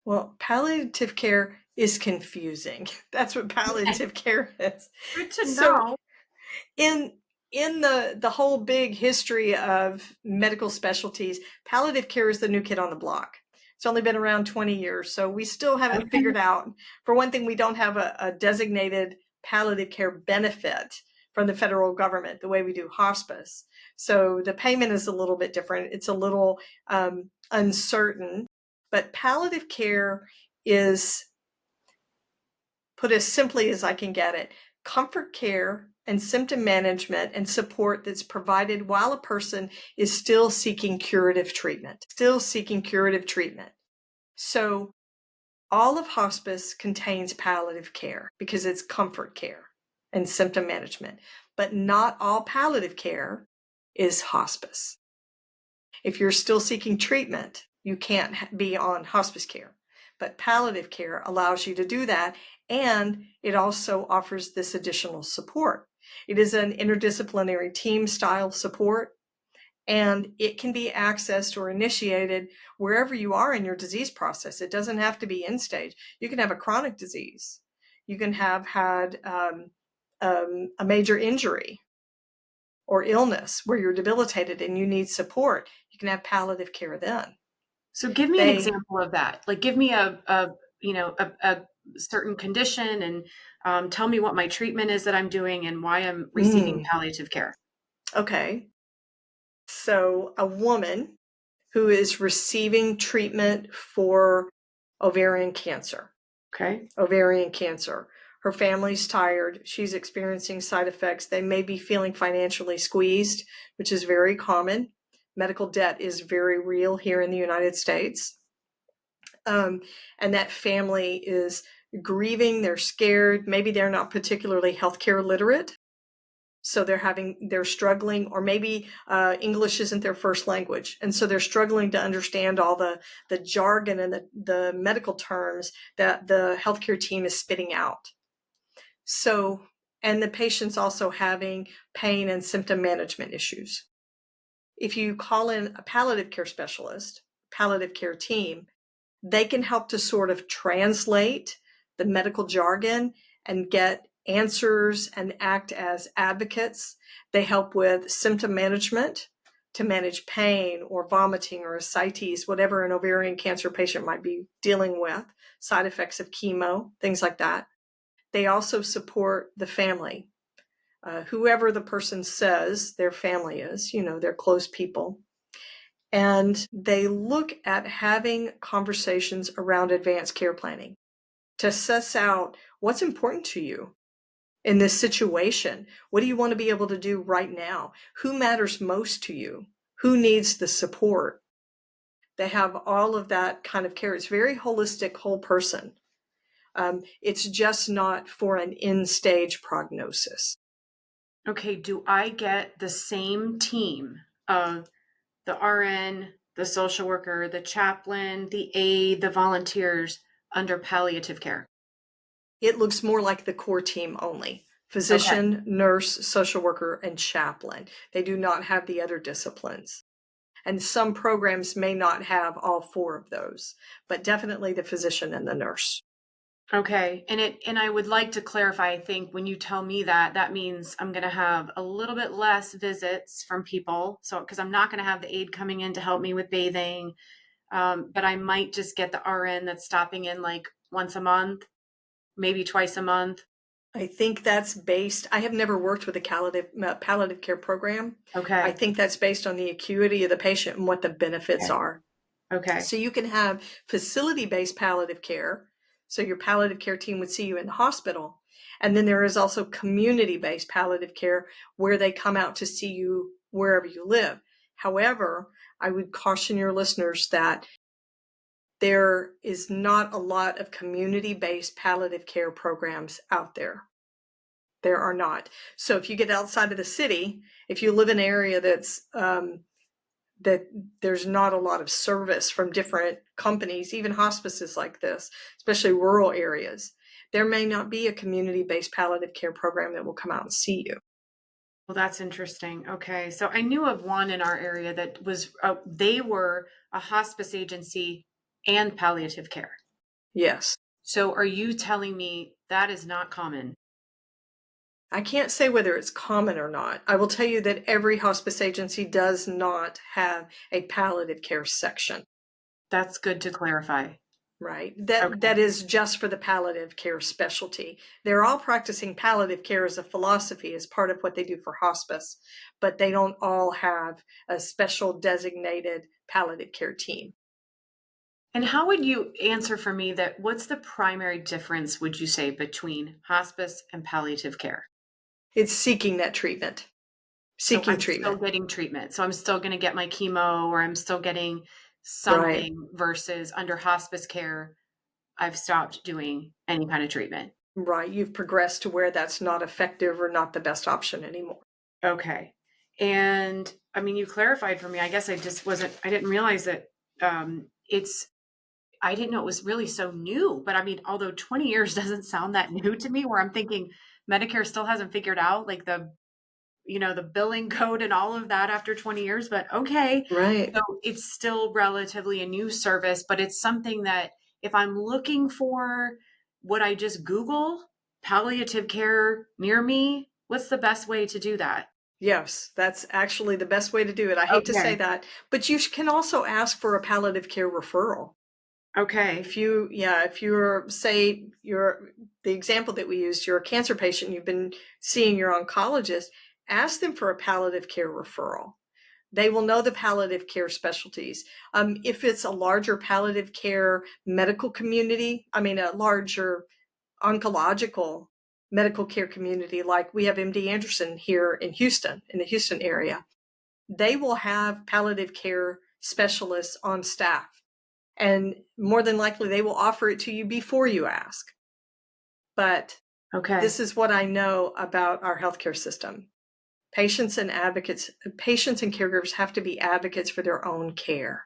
Well, palliative care is confusing. That's what palliative care is. Good to So know. in the whole big history of medical specialties, palliative care is the new kid on the block. It's only been around 20 years, so we still haven't Okay. figured out. For one thing, we don't have a designated palliative care benefit from the federal government the way we do hospice. So the payment is a little bit different. It's a little uncertain, but palliative care is, put as simply as I can get it, comfort care and symptom management and support that's provided while a person is still seeking curative treatment. So all of hospice contains palliative care because it's comfort care and symptom management, but not all palliative care is hospice. If you're still seeking treatment, you can't be on hospice care. But palliative care allows you to do that, and it also offers this additional support. It is an interdisciplinary team style support, and it can be accessed or initiated wherever you are in your disease process. It doesn't have to be end stage. You can have a chronic disease. You can have had a major injury or illness where you're debilitated and you need support. You can have palliative care then. So give me an They, example of that. Like give me a certain condition and tell me what my treatment is that I'm doing and why I'm receiving mm, palliative care. okay. So a woman who is receiving treatment for ovarian cancer. Okay. Ovarian cancer. Her family's tired. She's experiencing side effects. They may be feeling financially squeezed, which is very common. Medical debt is very real here in the United States. And that family is grieving, they're scared, maybe they're not particularly healthcare literate. So they're struggling, or maybe English isn't their first language. And so they're struggling to understand all the jargon and the medical terms that the healthcare team is spitting out. So, and the patient's also having pain and symptom management issues. If you call in a palliative care specialist, palliative care team, they can help to sort of translate the medical jargon and get answers and act as advocates. They help with symptom management to manage pain or vomiting or ascites, whatever an ovarian cancer patient might be dealing with, side effects of chemo, things like that. They also support the family, whoever the person says their family is, their close people. And they look at having conversations around advanced care planning to suss out what's important to you in this situation. What do you want to be able to do right now? Who matters most to you? Who needs the support? They have all of that kind of care. It's very holistic, whole person. It's just not for an end stage prognosis. Okay, do I get the same team of the RN, the social worker, the chaplain, the aide, the volunteers under palliative care? It looks more like the core team only. Okay. Physician, nurse, social worker, and chaplain. They do not have the other disciplines. And some programs may not have all four of those, but definitely the physician and the nurse. Okay. And I would like to clarify, I think when you tell me that, that means I'm going to have a little bit less visits from people. So, because I'm not going to have the aide coming in to help me with bathing. But I might just get the RN that's stopping in like once a month, maybe twice a month. I think that's based, I have never worked with a palliative care program. I Okay. think that's based on the acuity of the patient and what the benefits Okay. are. Okay. So you can have facility-based palliative care. So your palliative care team would see you in the hospital. And then there is also community-based palliative care where they come out to see you wherever you live. However, I would caution your listeners that there is not a lot of community-based palliative care programs out there. There are not. So if you get outside of the city, if you live in an area that there's not a lot of service from different companies, even hospices like this, especially rural areas, there may not be a community-based palliative care program that will come out and see you. Well, that's interesting. Okay. So I knew of one in our area that was, they were a hospice agency and palliative care. Yes. So are you telling me that is not common? I can't say whether it's common or not. I will tell you that every hospice agency does not have a palliative care section. That's good to clarify. Right. That Okay. that is just for the palliative care specialty. They're all practicing palliative care as a philosophy as part of what they do for hospice, but they don't all have a special designated palliative care team. And how would you answer for me that what's the primary difference, would you say, between hospice and palliative care? It's seeking that treatment, So seeking I'm still treatment. getting treatment. So I'm still going to get my chemo or I'm still getting Right. something versus under hospice care, I've stopped doing any kind of treatment. Right. You've progressed to where that's not effective or not the best option anymore. Okay. And I mean, you clarified for me. I guess I just wasn't, I didn't realize that it's, I didn't know it was really so new. But I mean, although 20 years doesn't sound that new to me, where I'm thinking Medicare still hasn't figured out like the billing code and all of that after 20 years, but okay. Right. So it's still relatively a new service, but it's something that if I'm looking for, would I just Google palliative care near me? What's the best way to do that? Yes, that's actually the best way to do it. I hate to say Okay. that, but you can also ask for a palliative care referral. Okay. If you're, say, you're the example that we used, you're a cancer patient, you've been seeing your oncologist, ask them for a palliative care referral. They will know the palliative care specialties. If it's a larger palliative care medical community, a larger oncological medical care community, like we have MD Anderson here in Houston, in the Houston area, they will have palliative care specialists on staff. And more than likely, they will offer it to you before you ask. But Okay. this is what I know about our healthcare system. Patients and caregivers have to be advocates for their own care.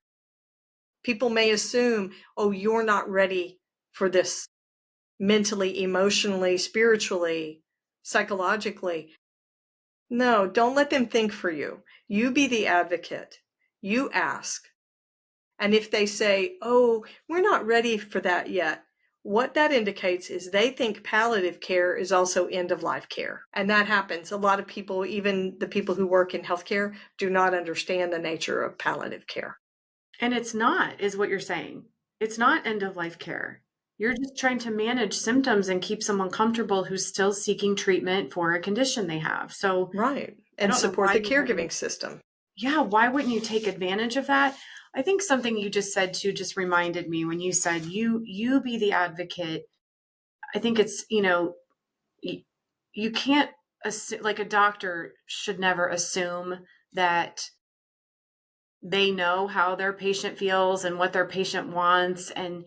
People may assume, oh, you're not ready for this mentally, emotionally, spiritually, psychologically. No, don't let them think for you. You be the advocate. You ask. And if they say, oh, we're not ready for that yet, what that indicates is they think palliative care is also end of life care. And that happens. A lot of people, even the people who work in healthcare, do not understand the nature of palliative care. And it's not, is what you're saying. It's not end of life care. You're just trying to manage symptoms and keep someone comfortable who's still seeking treatment for a condition they have. So Right. I And don't know support why the you wouldn't. caregiving system. Yeah, why wouldn't you take advantage of that? I think something you just said too just reminded me when you said you be the advocate. I think it's, you can't like a doctor should never assume that they know how their patient feels and what their patient wants. And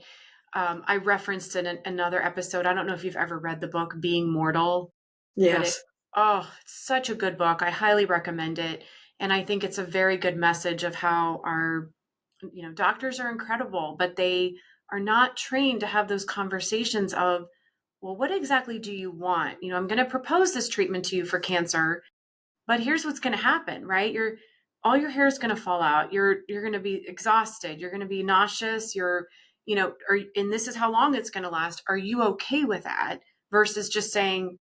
I referenced in another episode. I don't know if you've ever read the book Being Mortal, but Yes. it's such a good book. I highly recommend it. And I think it's a very good message of how our, doctors are incredible, but they are not trained to have those conversations of, well, what exactly do you want? I'm going to propose this treatment to you for cancer, but here's what's going to happen, right? All your hair is going to fall out. You're going to be exhausted. You're going to be nauseous. And this is how long it's going to last. Are you okay with that? Versus just saying,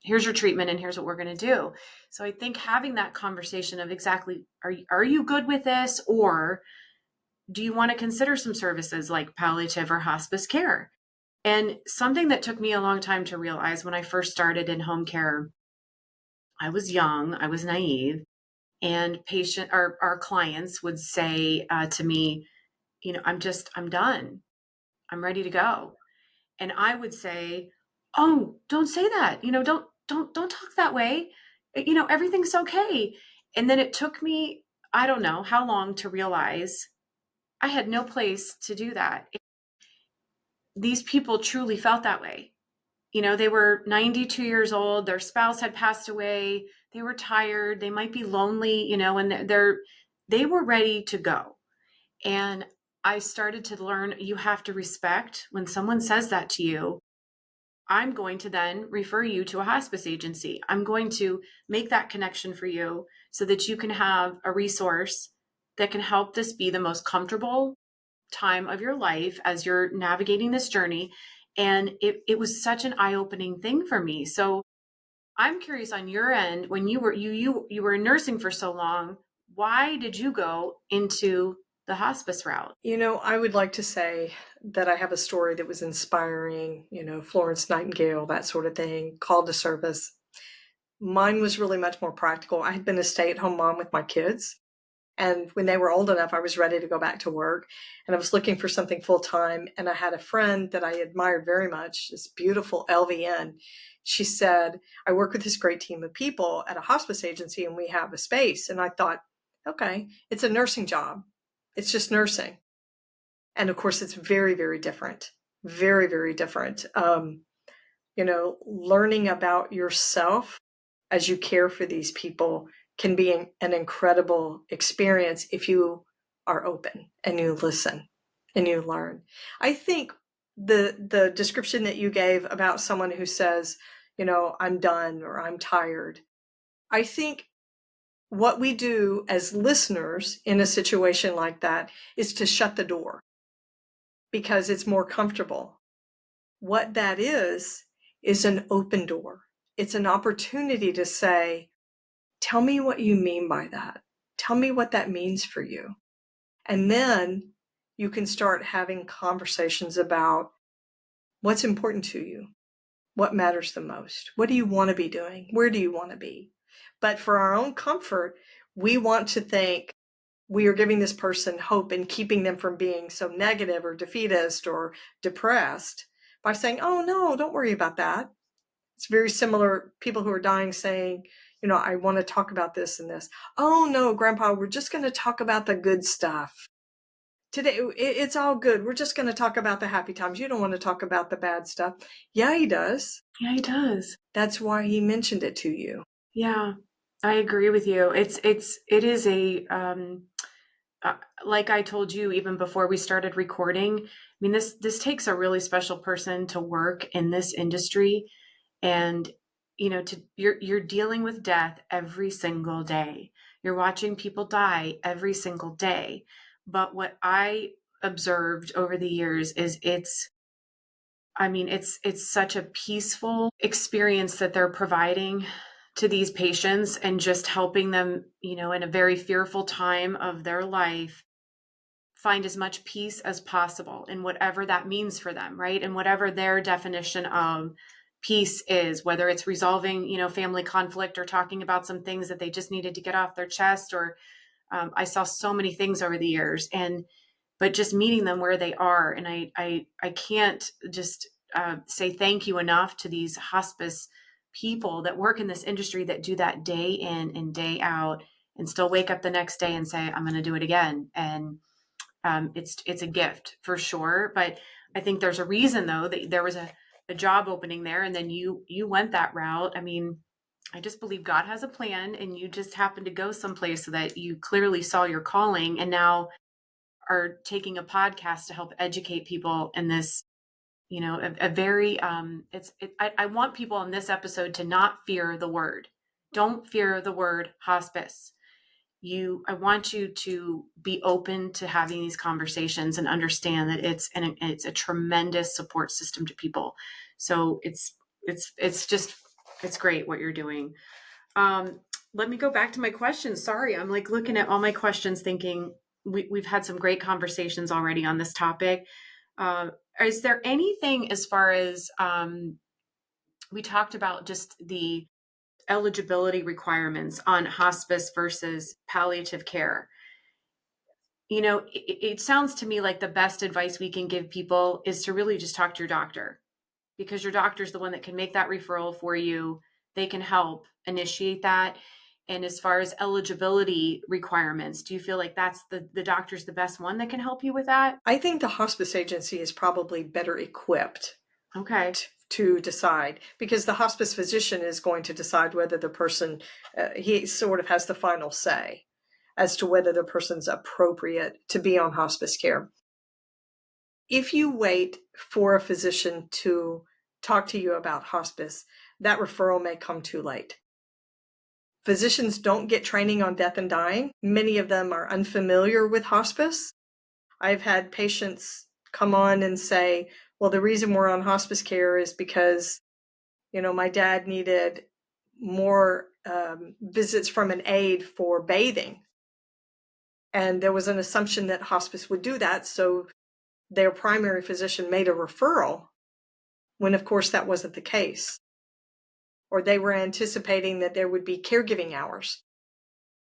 here's your treatment and here's what we're going to do. So I think having that conversation of exactly, are you good with this? Or do you want to consider some services like palliative or hospice care? And something that took me a long time to realize when I first started in home care, I was young, I was naive, and our clients would say to me, I'm done, I'm ready to go. And I would say, oh, don't say that, don't talk that way, everything's okay. And then it took me, I don't know how long, to realize I had no place to do that. These people truly felt that way. They were 92 years old, their spouse had passed away, they were tired, they might be lonely, and they were ready to go. And I started to learn, you have to respect when someone says that to you. I'm going to then refer you to a hospice agency. I'm going to make that connection for you so that you can have a resource that can help this be the most comfortable time of your life as you're navigating this journey. And it was such an eye-opening thing for me. So I'm curious on your end, when you were in nursing for so long, why did you go into the hospice route? I would like to say that I have a story that was inspiring, Florence Nightingale, that sort of thing, called to service. Mine was really much more practical. I had been a stay-at-home mom with my kids. And when they were old enough, I was ready to go back to work. And I was looking for something full-time. And I had a friend that I admired very much, this beautiful LVN. She said, I work with this great team of people at a hospice agency and we have a space. And I thought, okay, it's a nursing job. It's just nursing. And of course, it's very, very different. Very, very different. Learning about yourself as you care for these people can be an incredible experience if you are open and you listen and you learn. I think the description that you gave about someone who says, I'm done or I'm tired, I think what we do as listeners in a situation like that is to shut the door because it's more comfortable. What that is an open door. It's an opportunity to say, Tell me what you mean by that. Tell me what that means for you. And then you can start having conversations about what's important to you. What matters the most? What do you want to be doing? Where do you want to be? But for our own comfort, we want to think we are giving this person hope and keeping them from being so negative or defeatist or depressed by saying, oh, no, don't worry about that. It's very similar. People who are dying saying, I want to talk about this and this. Oh, no, Grandpa, we're just going to talk about the good stuff. Today, it's all good. We're just going to talk about the happy times. You don't want to talk about the bad stuff. Yeah, he does. Yeah, he does. That's why he mentioned it to you. Yeah, I agree with you. It is like I told you even before we started recording. I mean, this takes a really special person to work in this industry, and you're dealing with death every single day. You're watching people die every single day. But what I observed over the years is it's such a peaceful experience that they're providing to these patients, and just helping them, in a very fearful time of their life, find as much peace as possible in whatever that means for them, right? And whatever their definition of peace is, whether it's resolving, family conflict, or talking about some things that they just needed to get off their chest, or I saw so many things over the years, but just meeting them where they are. And I can't just say thank you enough to these hospice people that work in this industry, that do that day in and day out, and still wake up the next day and say, I'm going to do it again. And it's a gift for sure. But I think there's a reason, though, that there was a job opening there, and then you went that route. I mean, I just believe God has a plan, and you just happened to go someplace so that you clearly saw your calling, and now are taking a podcast to help educate people in this, a very I want people in this episode to not fear the word. Don't fear the word hospice. I want you to be open to having these conversations and understand that it's a tremendous support system to people. So it's great what you're doing. Let me go back to my questions. Sorry, I'm like looking at all my questions thinking we've had some great conversations already on this topic. Is there anything, as far as we talked about, just the eligibility requirements on hospice versus palliative care? It sounds to me like the best advice we can give people is to really just talk to your doctor, because your doctor is the one that can make that referral for you. They can help initiate that. And as far as eligibility requirements, do you feel like that's the doctor's the best one that can help you with that? I think the hospice agency is probably better equipped Okay. to decide, because the hospice physician is going to decide whether the person, he sort of has the final say as to whether the person's appropriate to be on hospice care. If you wait for a physician to talk to you about hospice, that referral may come too late. Physicians don't get training on death and dying. Many of them are unfamiliar with hospice. I've had patients come on and say, well, the reason we're on hospice care is because, my dad needed more visits from an aide for bathing. And there was an assumption that hospice would do that. So their primary physician made a referral, when of course that wasn't the case. Or they were anticipating that there would be caregiving hours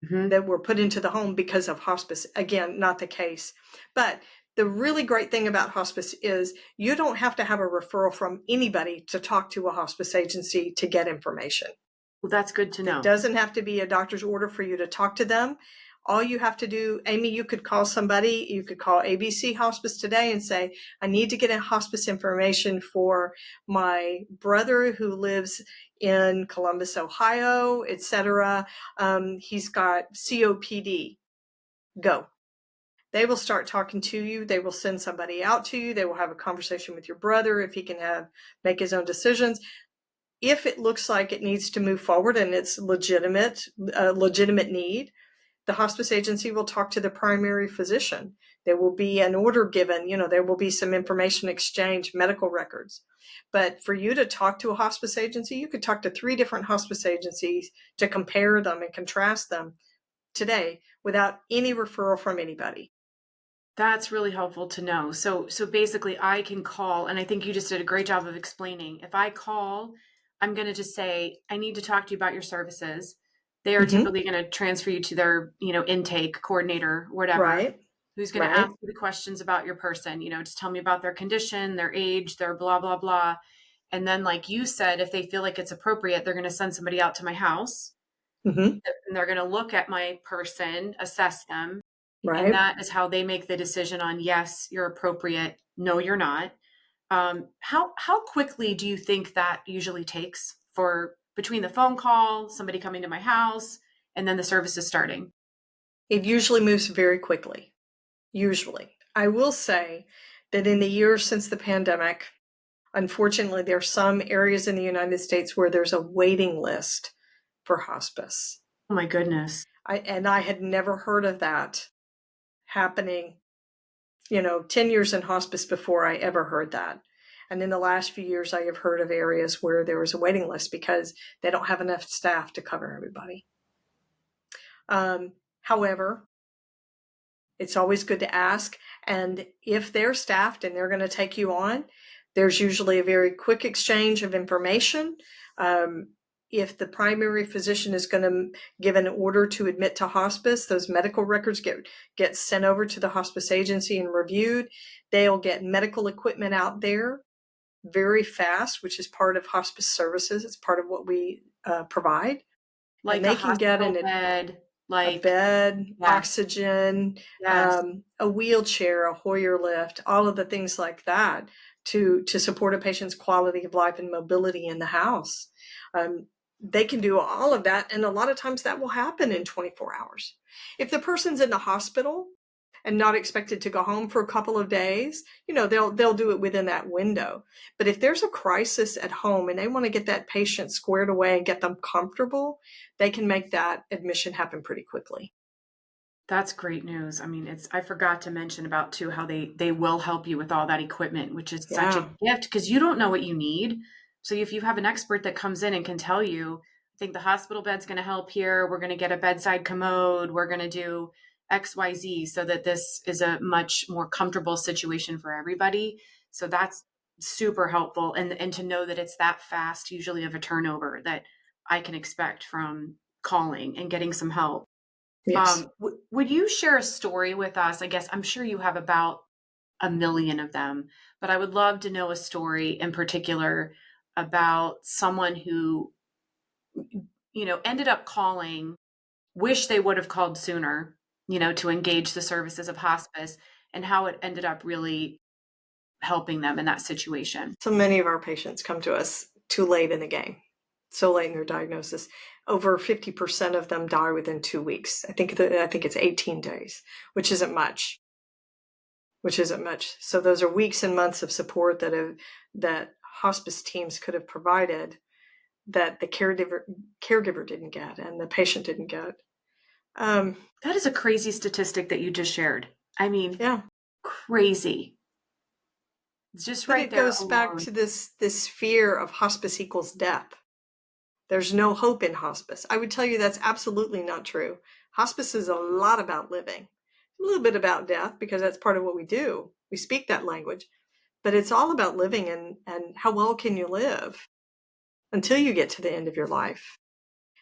that were put into the home because of hospice. Again, not the case. But the really great thing about hospice is you don't have to have a referral from anybody to talk to a hospice agency to get information. Well, that's good to know. It doesn't have to be a doctor's order for you to talk to them. All you have to do, Amy, you could call somebody, you could call ABC Hospice today and say, I need to get a hospice information for my brother who lives in Columbus, Ohio, etc. He's got COPD. Go. They will start talking to you. They will send somebody out to you. They will have a conversation with your brother if he can make his own decisions. If it looks like it needs to move forward and it's legitimate need, The hospice agency will talk to the primary physician. There will be an order given, there will be some information exchange, medical records. But for you to talk to a hospice agency, you could talk to 3 different hospice agencies to compare them and contrast them today without any referral from anybody. That's really helpful to know. So basically I can call, and I think you just did a great job of explaining. If I call, I'm going to just say, I need to talk to you about your services. They are Mm-hmm. typically going to transfer you to their, intake coordinator, whatever, Right, who's going to ask right. you the questions about your person, just tell me about their condition, their age, their blah, blah, blah. And then, like you said, if they feel like it's appropriate, they're going to send somebody out to my house Mm-hmm. and they're going to look at my person, assess them, and Right. that is how they make the decision on, yes, you're appropriate, no, you're not. How quickly do you think that usually takes for between the phone call, somebody coming to my house, and then the services starting? It usually moves very quickly. Usually. I will say that in the years since the pandemic, unfortunately, there are some areas in the United States where there's a waiting list for hospice. Oh my goodness. I had never heard of that happening, 10 years in hospice before I ever heard that. And in the last few years, I have heard of areas where there was a waiting list because they don't have enough staff to cover everybody. However, it's always good to ask. And if they're staffed and they're going to take you on, there's usually a very quick exchange of information. If the primary physician is going to give an order to admit to hospice, those medical records get sent over to the hospice agency and reviewed. They'll get medical equipment out there very fast, which is part of hospice services. It's part of what we provide. And Like a they can get hospital bed, a like, bed, yes, oxygen, yes. a wheelchair, a Hoyer lift, all of the things like that to support a patient's quality of life and mobility in the house. They can do all of that, and a lot of times that will happen in 24 hours. If the person's in the hospital and not expected to go home for a couple of days, they'll do it within that window. But if there's a crisis at home and they want to get that patient squared away and get them comfortable, they can make that admission happen pretty quickly. That's great news. I mean, I forgot to mention about too how they will help you with all that equipment, which is such a Yeah. gift because you don't know what you need. So if you have an expert that comes in and can tell you, I think the hospital bed's going to help here, we're going to get a bedside commode, we're going to do XYZ so that this is a much more comfortable situation for everybody. So that's super helpful and to know that it's that fast usually of a turnover that I can expect from calling and getting some help. Yes. Would you share a story with us? I guess I'm sure you have about a million of them, but I would love to know a story in particular about someone who, ended up calling, wish they would have called sooner, to engage the services of hospice and how it ended up really helping them in that situation. So many of our patients come to us too late in the game, so late in their diagnosis. Over 50% of them die within 2 weeks. I think it's 18 days, which isn't much. So those are weeks and months of support that hospice teams could have provided that the caregiver didn't get and the patient didn't get. That is a crazy statistic that you just shared. I mean, Yeah, crazy. It's just but right it there goes back alone. to this fear of hospice equals death. There's no hope in hospice. I would tell you that's absolutely not true. Hospice is a lot about living, a little bit about death because that's part of what we do. We speak that language, but it's all about living and how well can you live until you get to the end of your life.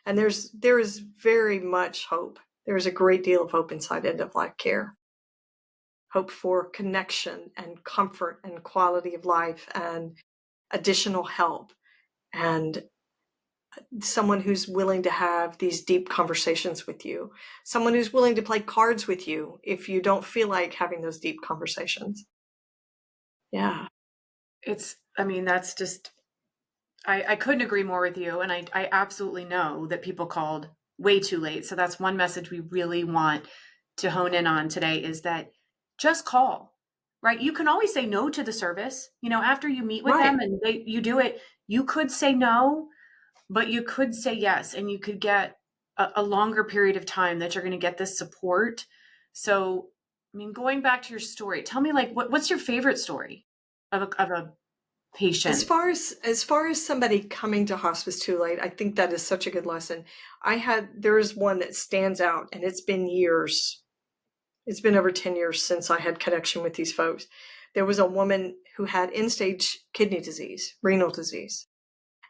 And there is very much hope. There is a great deal of hope inside end of life care. Hope for connection and comfort and quality of life and additional help and someone who's willing to have these deep conversations with you, someone who's willing to play cards with you if you don't feel like having those deep conversations. Yeah. That's just, I couldn't agree more with you. And I absolutely know that people called way too late. So that's one message we really want to hone in on today is that just call, right? You can always say no to the service, after you meet with them Right. and you do it, you could say no, but you could say yes, and you could get a longer period of time that you're going to get this support. So, I mean, going back to your story, tell me, like, what's your favorite story of a patient? As far as somebody coming to hospice too late, I think that is such a good lesson. There is one that stands out, and it's been years. It's been over 10 years since I had connection with these folks. There was a woman who had end-stage kidney disease, renal disease,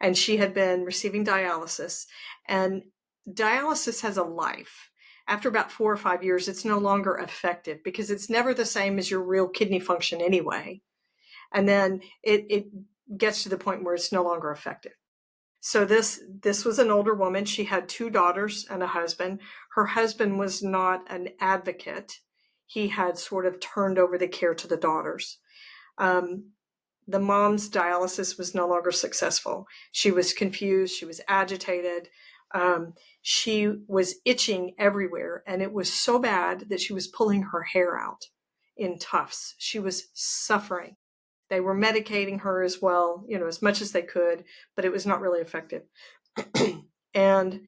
and she had been receiving dialysis. And dialysis has a life. After about 4 or 5 years, it's no longer effective because it's never the same as your real kidney function anyway. And then it gets to the point where it's no longer effective. So this was an older woman. She had 2 daughters and a husband. Her husband was not an advocate. He had sort of turned over the care to the daughters. The mom's dialysis was no longer successful. She was confused. She was agitated. She was itching everywhere, and it was so bad that she was pulling her hair out in tufts. She was suffering. They were medicating her as well, as much as they could, but it was not really effective. And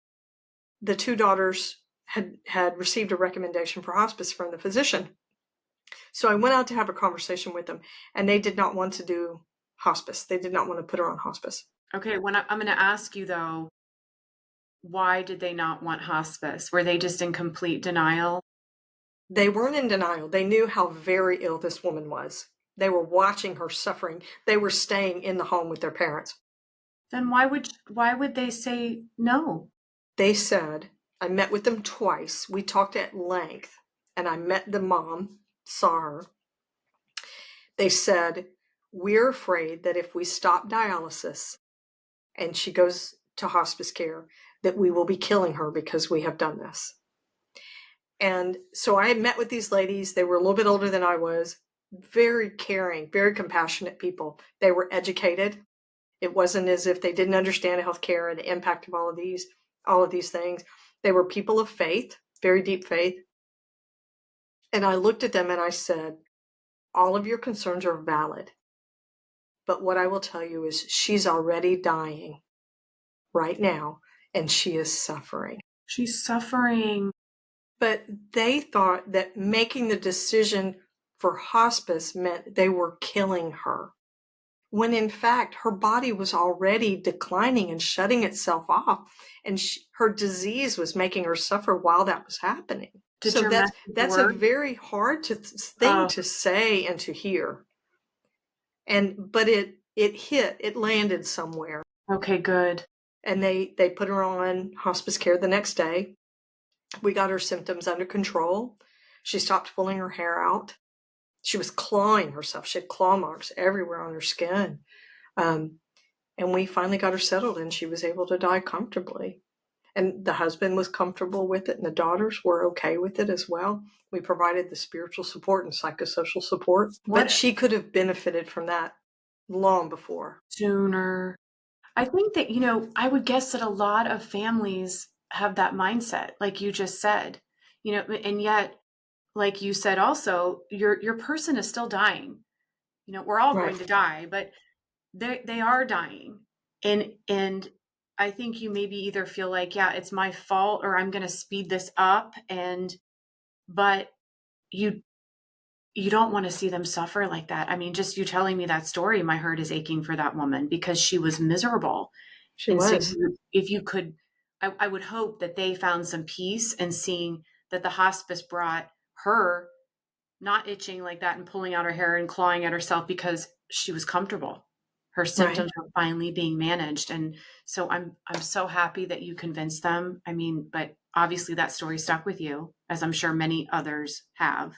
the 2 daughters had received a recommendation for hospice from the physician. So I went out to have a conversation with them, and they did not want to do hospice. They did not want to put her on hospice. Okay, I'm going to ask you though, why did they not want hospice? Were they just in complete denial? They weren't in denial. They knew how very ill this woman was. They were watching her suffering. They were staying in the home with their parents. Then why would they say no? They said, I met with them twice. We talked at length, and I met the mom, saw her. They said, we're afraid that if we stop dialysis and she goes to hospice care, that we will be killing her because we have done this. And so I had met with these ladies. They were a little bit older than I was, very caring, very compassionate people. They were educated. It wasn't as if they didn't understand healthcare and the impact of all of these things. They were people of faith, very deep faith. And I looked at them and I said, all of your concerns are valid. But what I will tell you is she's already dying right now, and she is suffering. She's suffering. But they thought that making the decision for hospice meant they were killing her, when in fact her body was already declining and shutting itself off, and her disease was making her suffer while that was happening. Did So your message that's a work? very hard thing to say and to hear. But it landed somewhere. Okay, good. And they put her on hospice care the next day. We got her symptoms under control. She stopped pulling her hair out. She was clawing herself. She had claw marks everywhere on her skin. And we finally got her settled, and she was able to die comfortably. And the husband was comfortable with it, and the daughters were okay with it as well. We provided the spiritual support and psychosocial support. But she could have benefited from that long before. Sooner. I think that, I would guess that a lot of families have that mindset, like you just said, and yet, like you said also, your person is still dying. We're all Right. going to die, but they are dying. And I think you maybe either feel like, yeah, it's my fault, or I'm going to speed this up. But you don't want to see them suffer like that. I mean, just you telling me that story, my heart is aching for that woman because she was miserable. She And so was. if you could, I would hope that they found some peace in seeing that the hospice brought her not itching like that and pulling out her hair and clawing at herself because she was comfortable. Her symptoms were finally being managed. And so I'm so happy that you convinced them. I mean, but obviously that story stuck with you, as I'm sure many others have.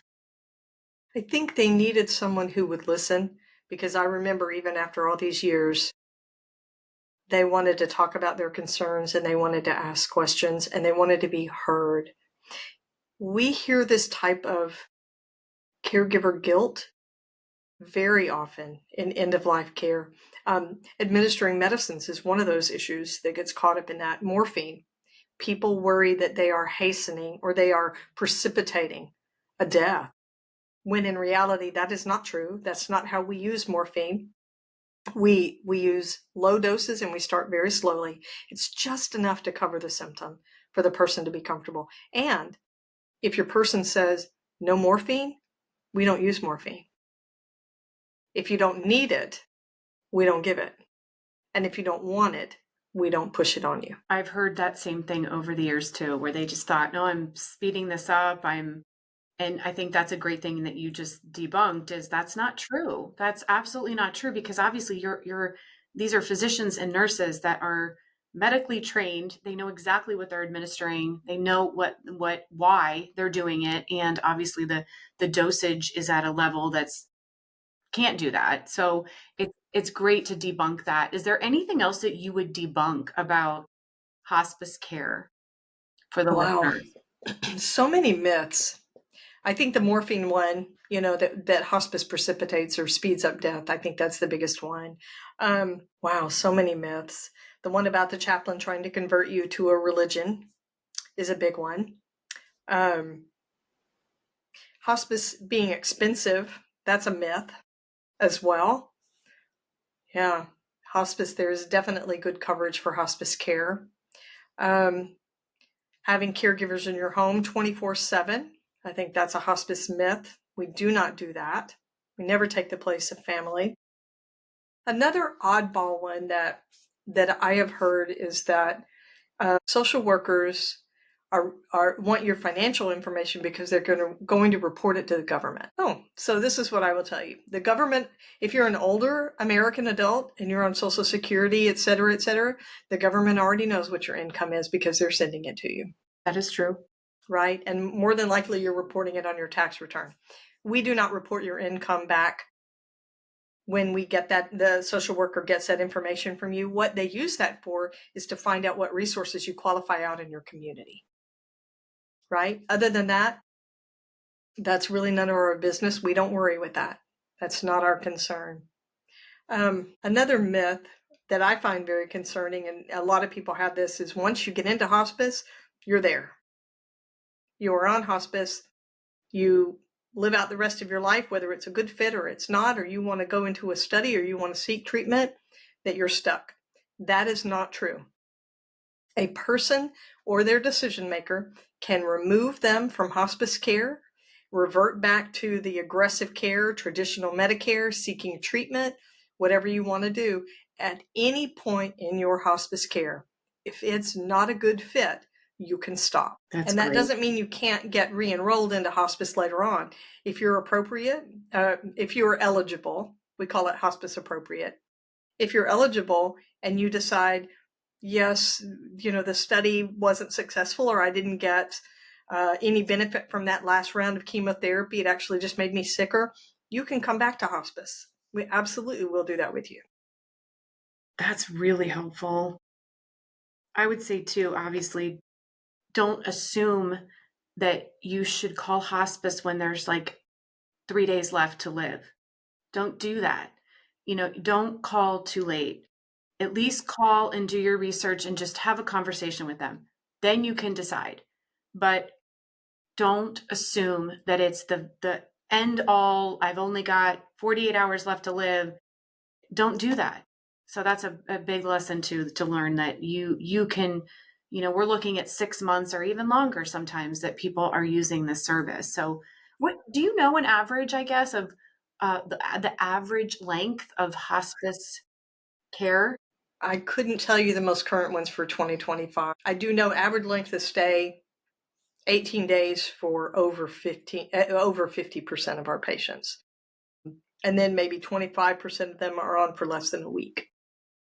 I think they needed someone who would listen, because I remember even after all these years, they wanted to talk about their concerns, and they wanted to ask questions, and they wanted to be heard. We hear this type of caregiver guilt very often in end-of-life care. Administering medicines is one of those issues that gets caught up in that. Morphine. People worry that they are hastening or they are precipitating a death, when in reality that is not true. That's not how we use morphine. We use low doses, and we start very slowly. It's just enough to cover the symptom for the person to be comfortable. And if your person says no morphine, we don't use morphine. If you don't need it, we don't give it. And if you don't want it, we don't push it on you. I've heard that same thing over the years too, where they just thought, no, I'm speeding this up. And I think that's a great thing that you just debunked is that's not true. That's absolutely not true because obviously these are physicians and nurses that are medically trained. They know exactly what they're administering. They know why they're doing it. And obviously the dosage is at a level that's can't do that. So it's great to debunk that. Is there anything else that you would debunk about hospice care for the Wow. listeners? So many myths. I think the morphine one, that hospice precipitates or speeds up death, I think that's the biggest one. Wow, so many myths. The one about the chaplain trying to convert you to a religion is a big one. Hospice being expensive, that's a myth as well. Yeah, hospice, there's definitely good coverage for hospice care. Having caregivers in your home 24/7, I think that's a hospice myth. We do not do that. We never take the place of family. Another oddball one that I have heard is that social workers want your financial information because they're going to report it to the government. Oh, so this is what I will tell you. The government, if you're an older American adult and you're on Social Security, et cetera, the government already knows what your income is because they're sending it to you. That is true. Right? And more than likely, you're reporting it on your tax return. We do not report your income back when we get that, the social worker gets that information from you. What they use that for is to find out what resources you qualify out in your community. Right? Other than that, that's really none of our business. We don't worry with that. That's not our concern. Another myth that I find very concerning, and a lot of people have this, is once you get into hospice, you're there. You are on hospice. You live out the rest of your life, whether it's a good fit or it's not, or you want to go into a study or you want to seek treatment, that you're stuck. That is not true. A person or their decision maker can remove them from hospice care, revert back to the aggressive care, traditional Medicare, seeking treatment, whatever you want to do at any point in your hospice care. If it's not a good fit, you can stop. That's and that great. doesn't mean you can't get re-enrolled into hospice later on. If you're appropriate, if you're eligible, we call it hospice appropriate. If you're eligible and you decide, yes, the study wasn't successful or I didn't get any benefit from that last round of chemotherapy, it actually just made me sicker, you can come back to hospice. We absolutely will do that with you. That's really helpful. I would say too, obviously, don't assume that you should call hospice when there's like 3 days left to live. Don't do that. Don't call too late. At least call and do your research and just have a conversation with them. Then you can decide. But don't assume that it's the end all. I've only got 48 hours left to live. Don't do that. So that's a big lesson to learn that you can, we're looking at 6 months or even longer sometimes that people are using this service. So what do you know an average, I guess, of the average length of hospice care? I couldn't tell you the most current ones for 2025. I do know average length of stay, 18 days for over 50% of our patients. And then maybe 25% of them are on for less than a week.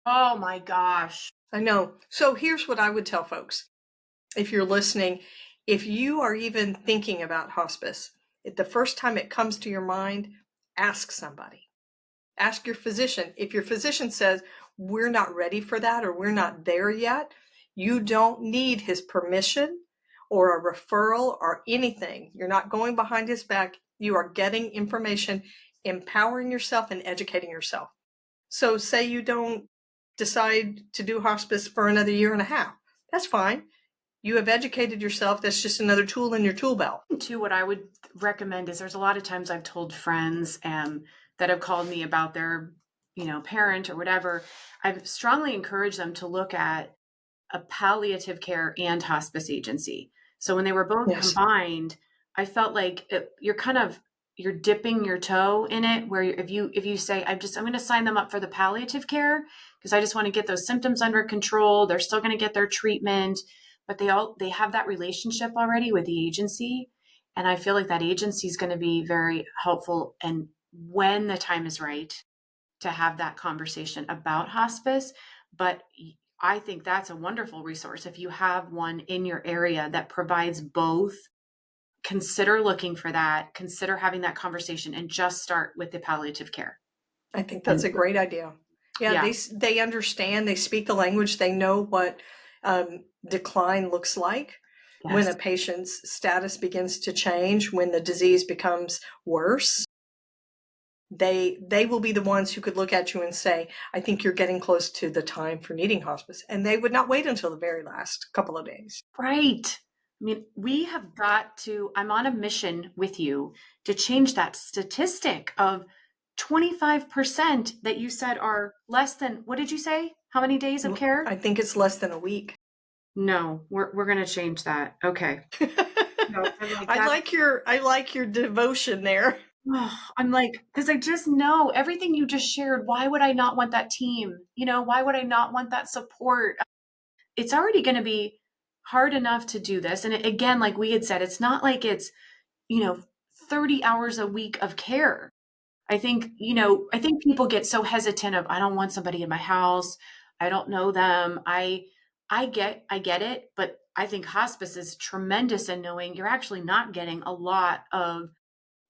Oh my gosh. I know. So here's what I would tell folks. If you're listening, if you are even thinking about hospice, the first time it comes to your mind, ask somebody. Ask your physician. If your physician says, we're not ready for that or we're not there yet, you don't need his permission or a referral or anything. You're not going behind his back. You are getting information, empowering yourself and educating yourself. So say you don't decide to do hospice for another year and a half. That's fine. You have educated yourself. That's just another tool in your tool belt. Too, what I would recommend is there's a lot of times I've told friends that have called me about their, parent or whatever. I've strongly encouraged them to look at a palliative care and hospice agency. So when they were both Yes. combined, I felt like you're dipping your toe in it, where if you say, I'm going to sign them up for the palliative care because I just want to get those symptoms under control. They're still going to get their treatment, but they have that relationship already with the agency. And I feel like that agency is going to be very helpful. And when the time is right to have that conversation about hospice, but I think that's a wonderful resource. If you have one in your area that provides both, consider looking for that, consider having that conversation, and just start with the palliative care. I think that's And a great idea. Yeah, yeah, they understand, they speak the language, they know what decline looks like when a yes, patient's status begins to change, when the disease becomes worse. They will be the ones who could look at you and say, I think you're getting close to the time for needing hospice. And they would not wait until the very last couple of days. right. I mean, we have got to, I'm on a mission with you to change that statistic of 25% that you said are less than, what did you say? How many days of care? I think it's less than a week. No, we're going to change that. Okay. No, I'm like that. I like your devotion there. I'm like, because I just know everything you just shared. Why would I not want that team? Why would I not want that support? It's already going to be hard enough to do this. And again, like we had said, it's not like it's, you know, 30 hours a week of care. I think people get so hesitant of, I don't want somebody in my house. I don't know them. I get it, but I think hospice is tremendous in knowing you're actually not getting a lot of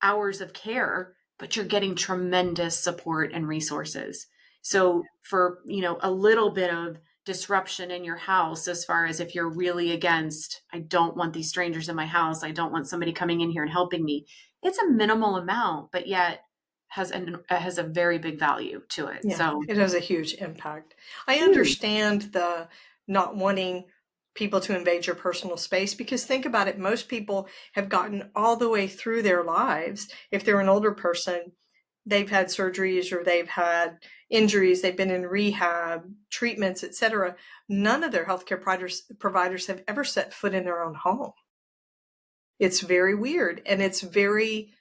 hours of care, but you're getting tremendous support and resources. So for, a little bit of disruption in your house, as far as if you're really against, I don't want these strangers in my house, I don't want somebody coming in here and helping me. It's a minimal amount, but yet has a very big value to it. Yeah, So it has a huge impact. I huge. understand the not wanting people to invade your personal space, because think about it, most people have gotten all the way through their lives. If they're an older person, they've had surgeries or they've had injuries, they've been in rehab, treatments, etc. None of their healthcare providers have ever set foot in their own home. It's very weird, and it's very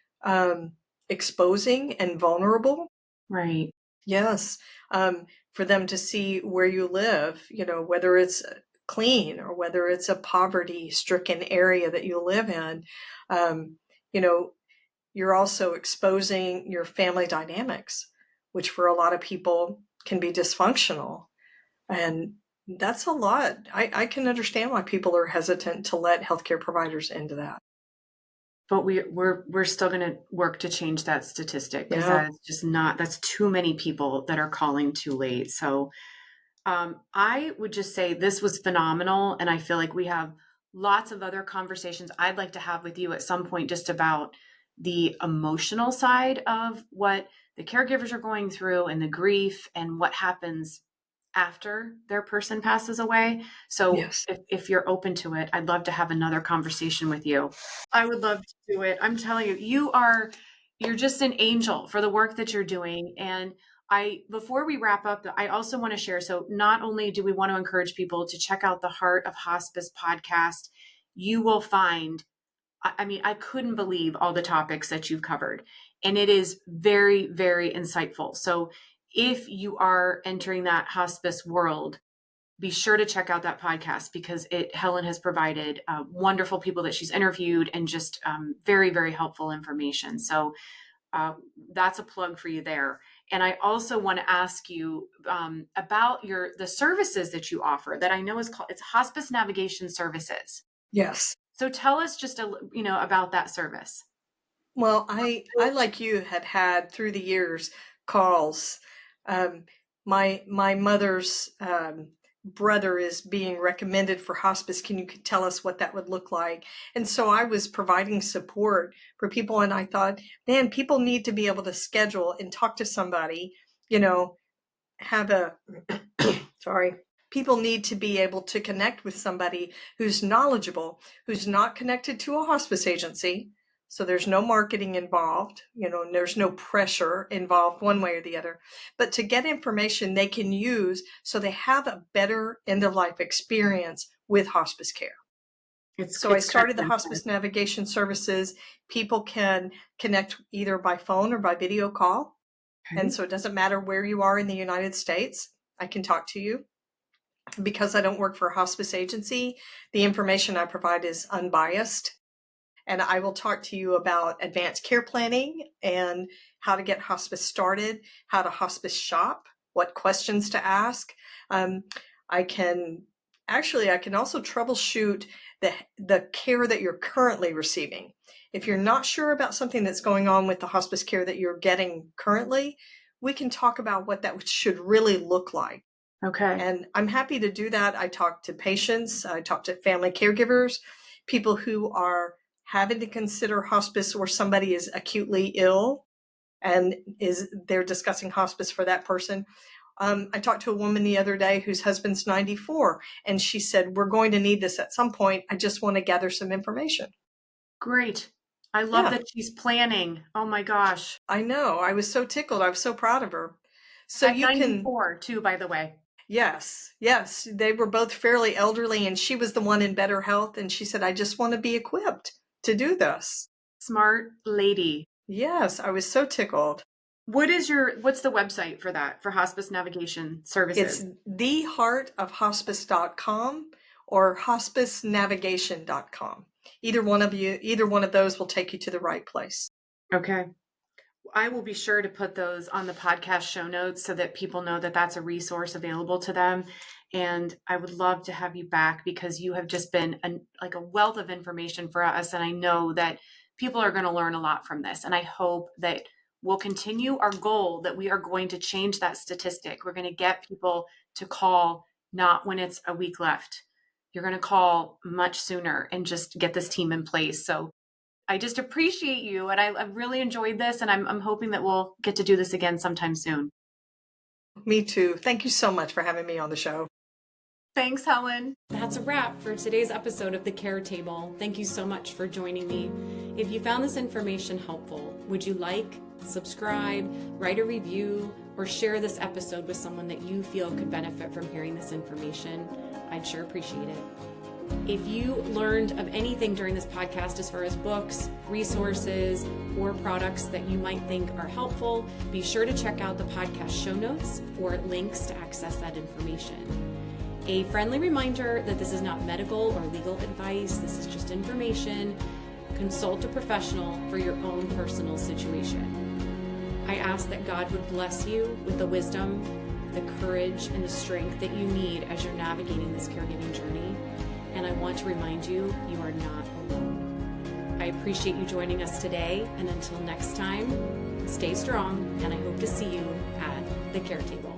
exposing and vulnerable. Right. Yes, for them to see where you live, whether it's clean or whether it's a poverty-stricken area that you live in. Um, you know, you're also exposing your family dynamics, which for a lot of people can be dysfunctional. And that's a lot. I can understand why people are hesitant to let healthcare providers into that. But we're still going to work to change that statistic, because Yeah. that's just not, that's too many people that are calling too late. So I would just say this was phenomenal. And I feel like we have lots of other conversations I'd like to have with you at some point, just about the emotional side of what the caregivers are going through and the grief and what happens after their person passes away. So Yes. if you're open to it, I'd love to have another conversation with you. I would love to do it. I'm telling you, you're just an angel for the work that you're doing. And before we wrap up, I also want to share. So not only do we want to encourage people to check out the Heart of Hospice podcast, you will find, I mean, I couldn't believe all the topics that you've covered. And it is very, very insightful. So if you are entering that hospice world, be sure to check out that podcast, because Helen has provided wonderful people that she's interviewed, and just very, very helpful information. So uh, that's a plug for you there. And I also want to ask you about the services that you offer, that I know it's Hospice Navigation Services. Yes. So tell us just about that service. Well, I like you had through the years calls. Um, my mother's brother is being recommended for hospice. Can you tell us what that would look like? And so I was providing support for people, and I thought, man, people need to be able to schedule and talk to somebody. Have a sorry. People need to be able to connect with somebody who's knowledgeable, who's not connected to a hospice agency, So there's no marketing involved, and there's no pressure involved one way or the other. But to get information they can use so they have a better end-of-life experience with hospice care. So I started the Hospice Navigation Services. People can connect either by phone or by video call. Okay. And so it doesn't matter where you are in the United States. I can talk to you. Because I don't work for a hospice agency, the information I provide is unbiased. And I will talk to you about advanced care planning and how to get hospice started, how to hospice shop, what questions to ask. I can also troubleshoot the care that you're currently receiving. If you're not sure about something that's going on with the hospice care that you're getting currently, we can talk about what that should really look like. Okay. And I'm happy to do that. I talk to patients, I talk to family caregivers, people who are having to consider hospice or somebody is acutely ill and they're discussing hospice for that person. I talked to a woman the other day whose husband's 94, and she said, we're going to need this at some point. I just want to gather some information. Great. I love that she's planning. Oh my gosh. I know. I was so tickled. I was so proud of her. So at 94 too, by the way. Yes. They were both fairly elderly, and she was the one in better health. And she said, I just want to be equipped to do this. Smart lady. Yes, I was so tickled. What's the website for that, for Hospice Navigation Services? It's theheartofhospice.com or hospicenavigation.com. Either one of those will take you to the right place. Okay. I will be sure to put those on the podcast show notes so that people know that that's a resource available to them. And I would love to have you back because you have just been a wealth of information for us. And I know that people are going to learn a lot from this. And I hope that we'll continue our goal that we are going to change that statistic. We're going to get people to call not when it's a week left. You're going to call much sooner and just get this team in place. So I just appreciate you, and I really enjoyed this, and I'm hoping that we'll get to do this again sometime soon. Me too. Thank you so much for having me on the show. Thanks, Helen. That's a wrap for today's episode of The Care Table. Thank you so much for joining me. If you found this information helpful, would you like, subscribe, write a review, or share this episode with someone that you feel could benefit from hearing this information? I'd sure appreciate it. If you learned of anything during this podcast as far as books, resources, or products that you might think are helpful, be sure to check out the podcast show notes for links to access that information. A friendly reminder that this is not medical or legal advice. This is just information. Consult a professional for your own personal situation. I ask that God would bless you with the wisdom, the courage, and the strength that you need as you're navigating this caregiving journey. And I want to remind you, you are not alone. I appreciate you joining us today. And until next time, stay strong. And I hope to see you at the Care Table.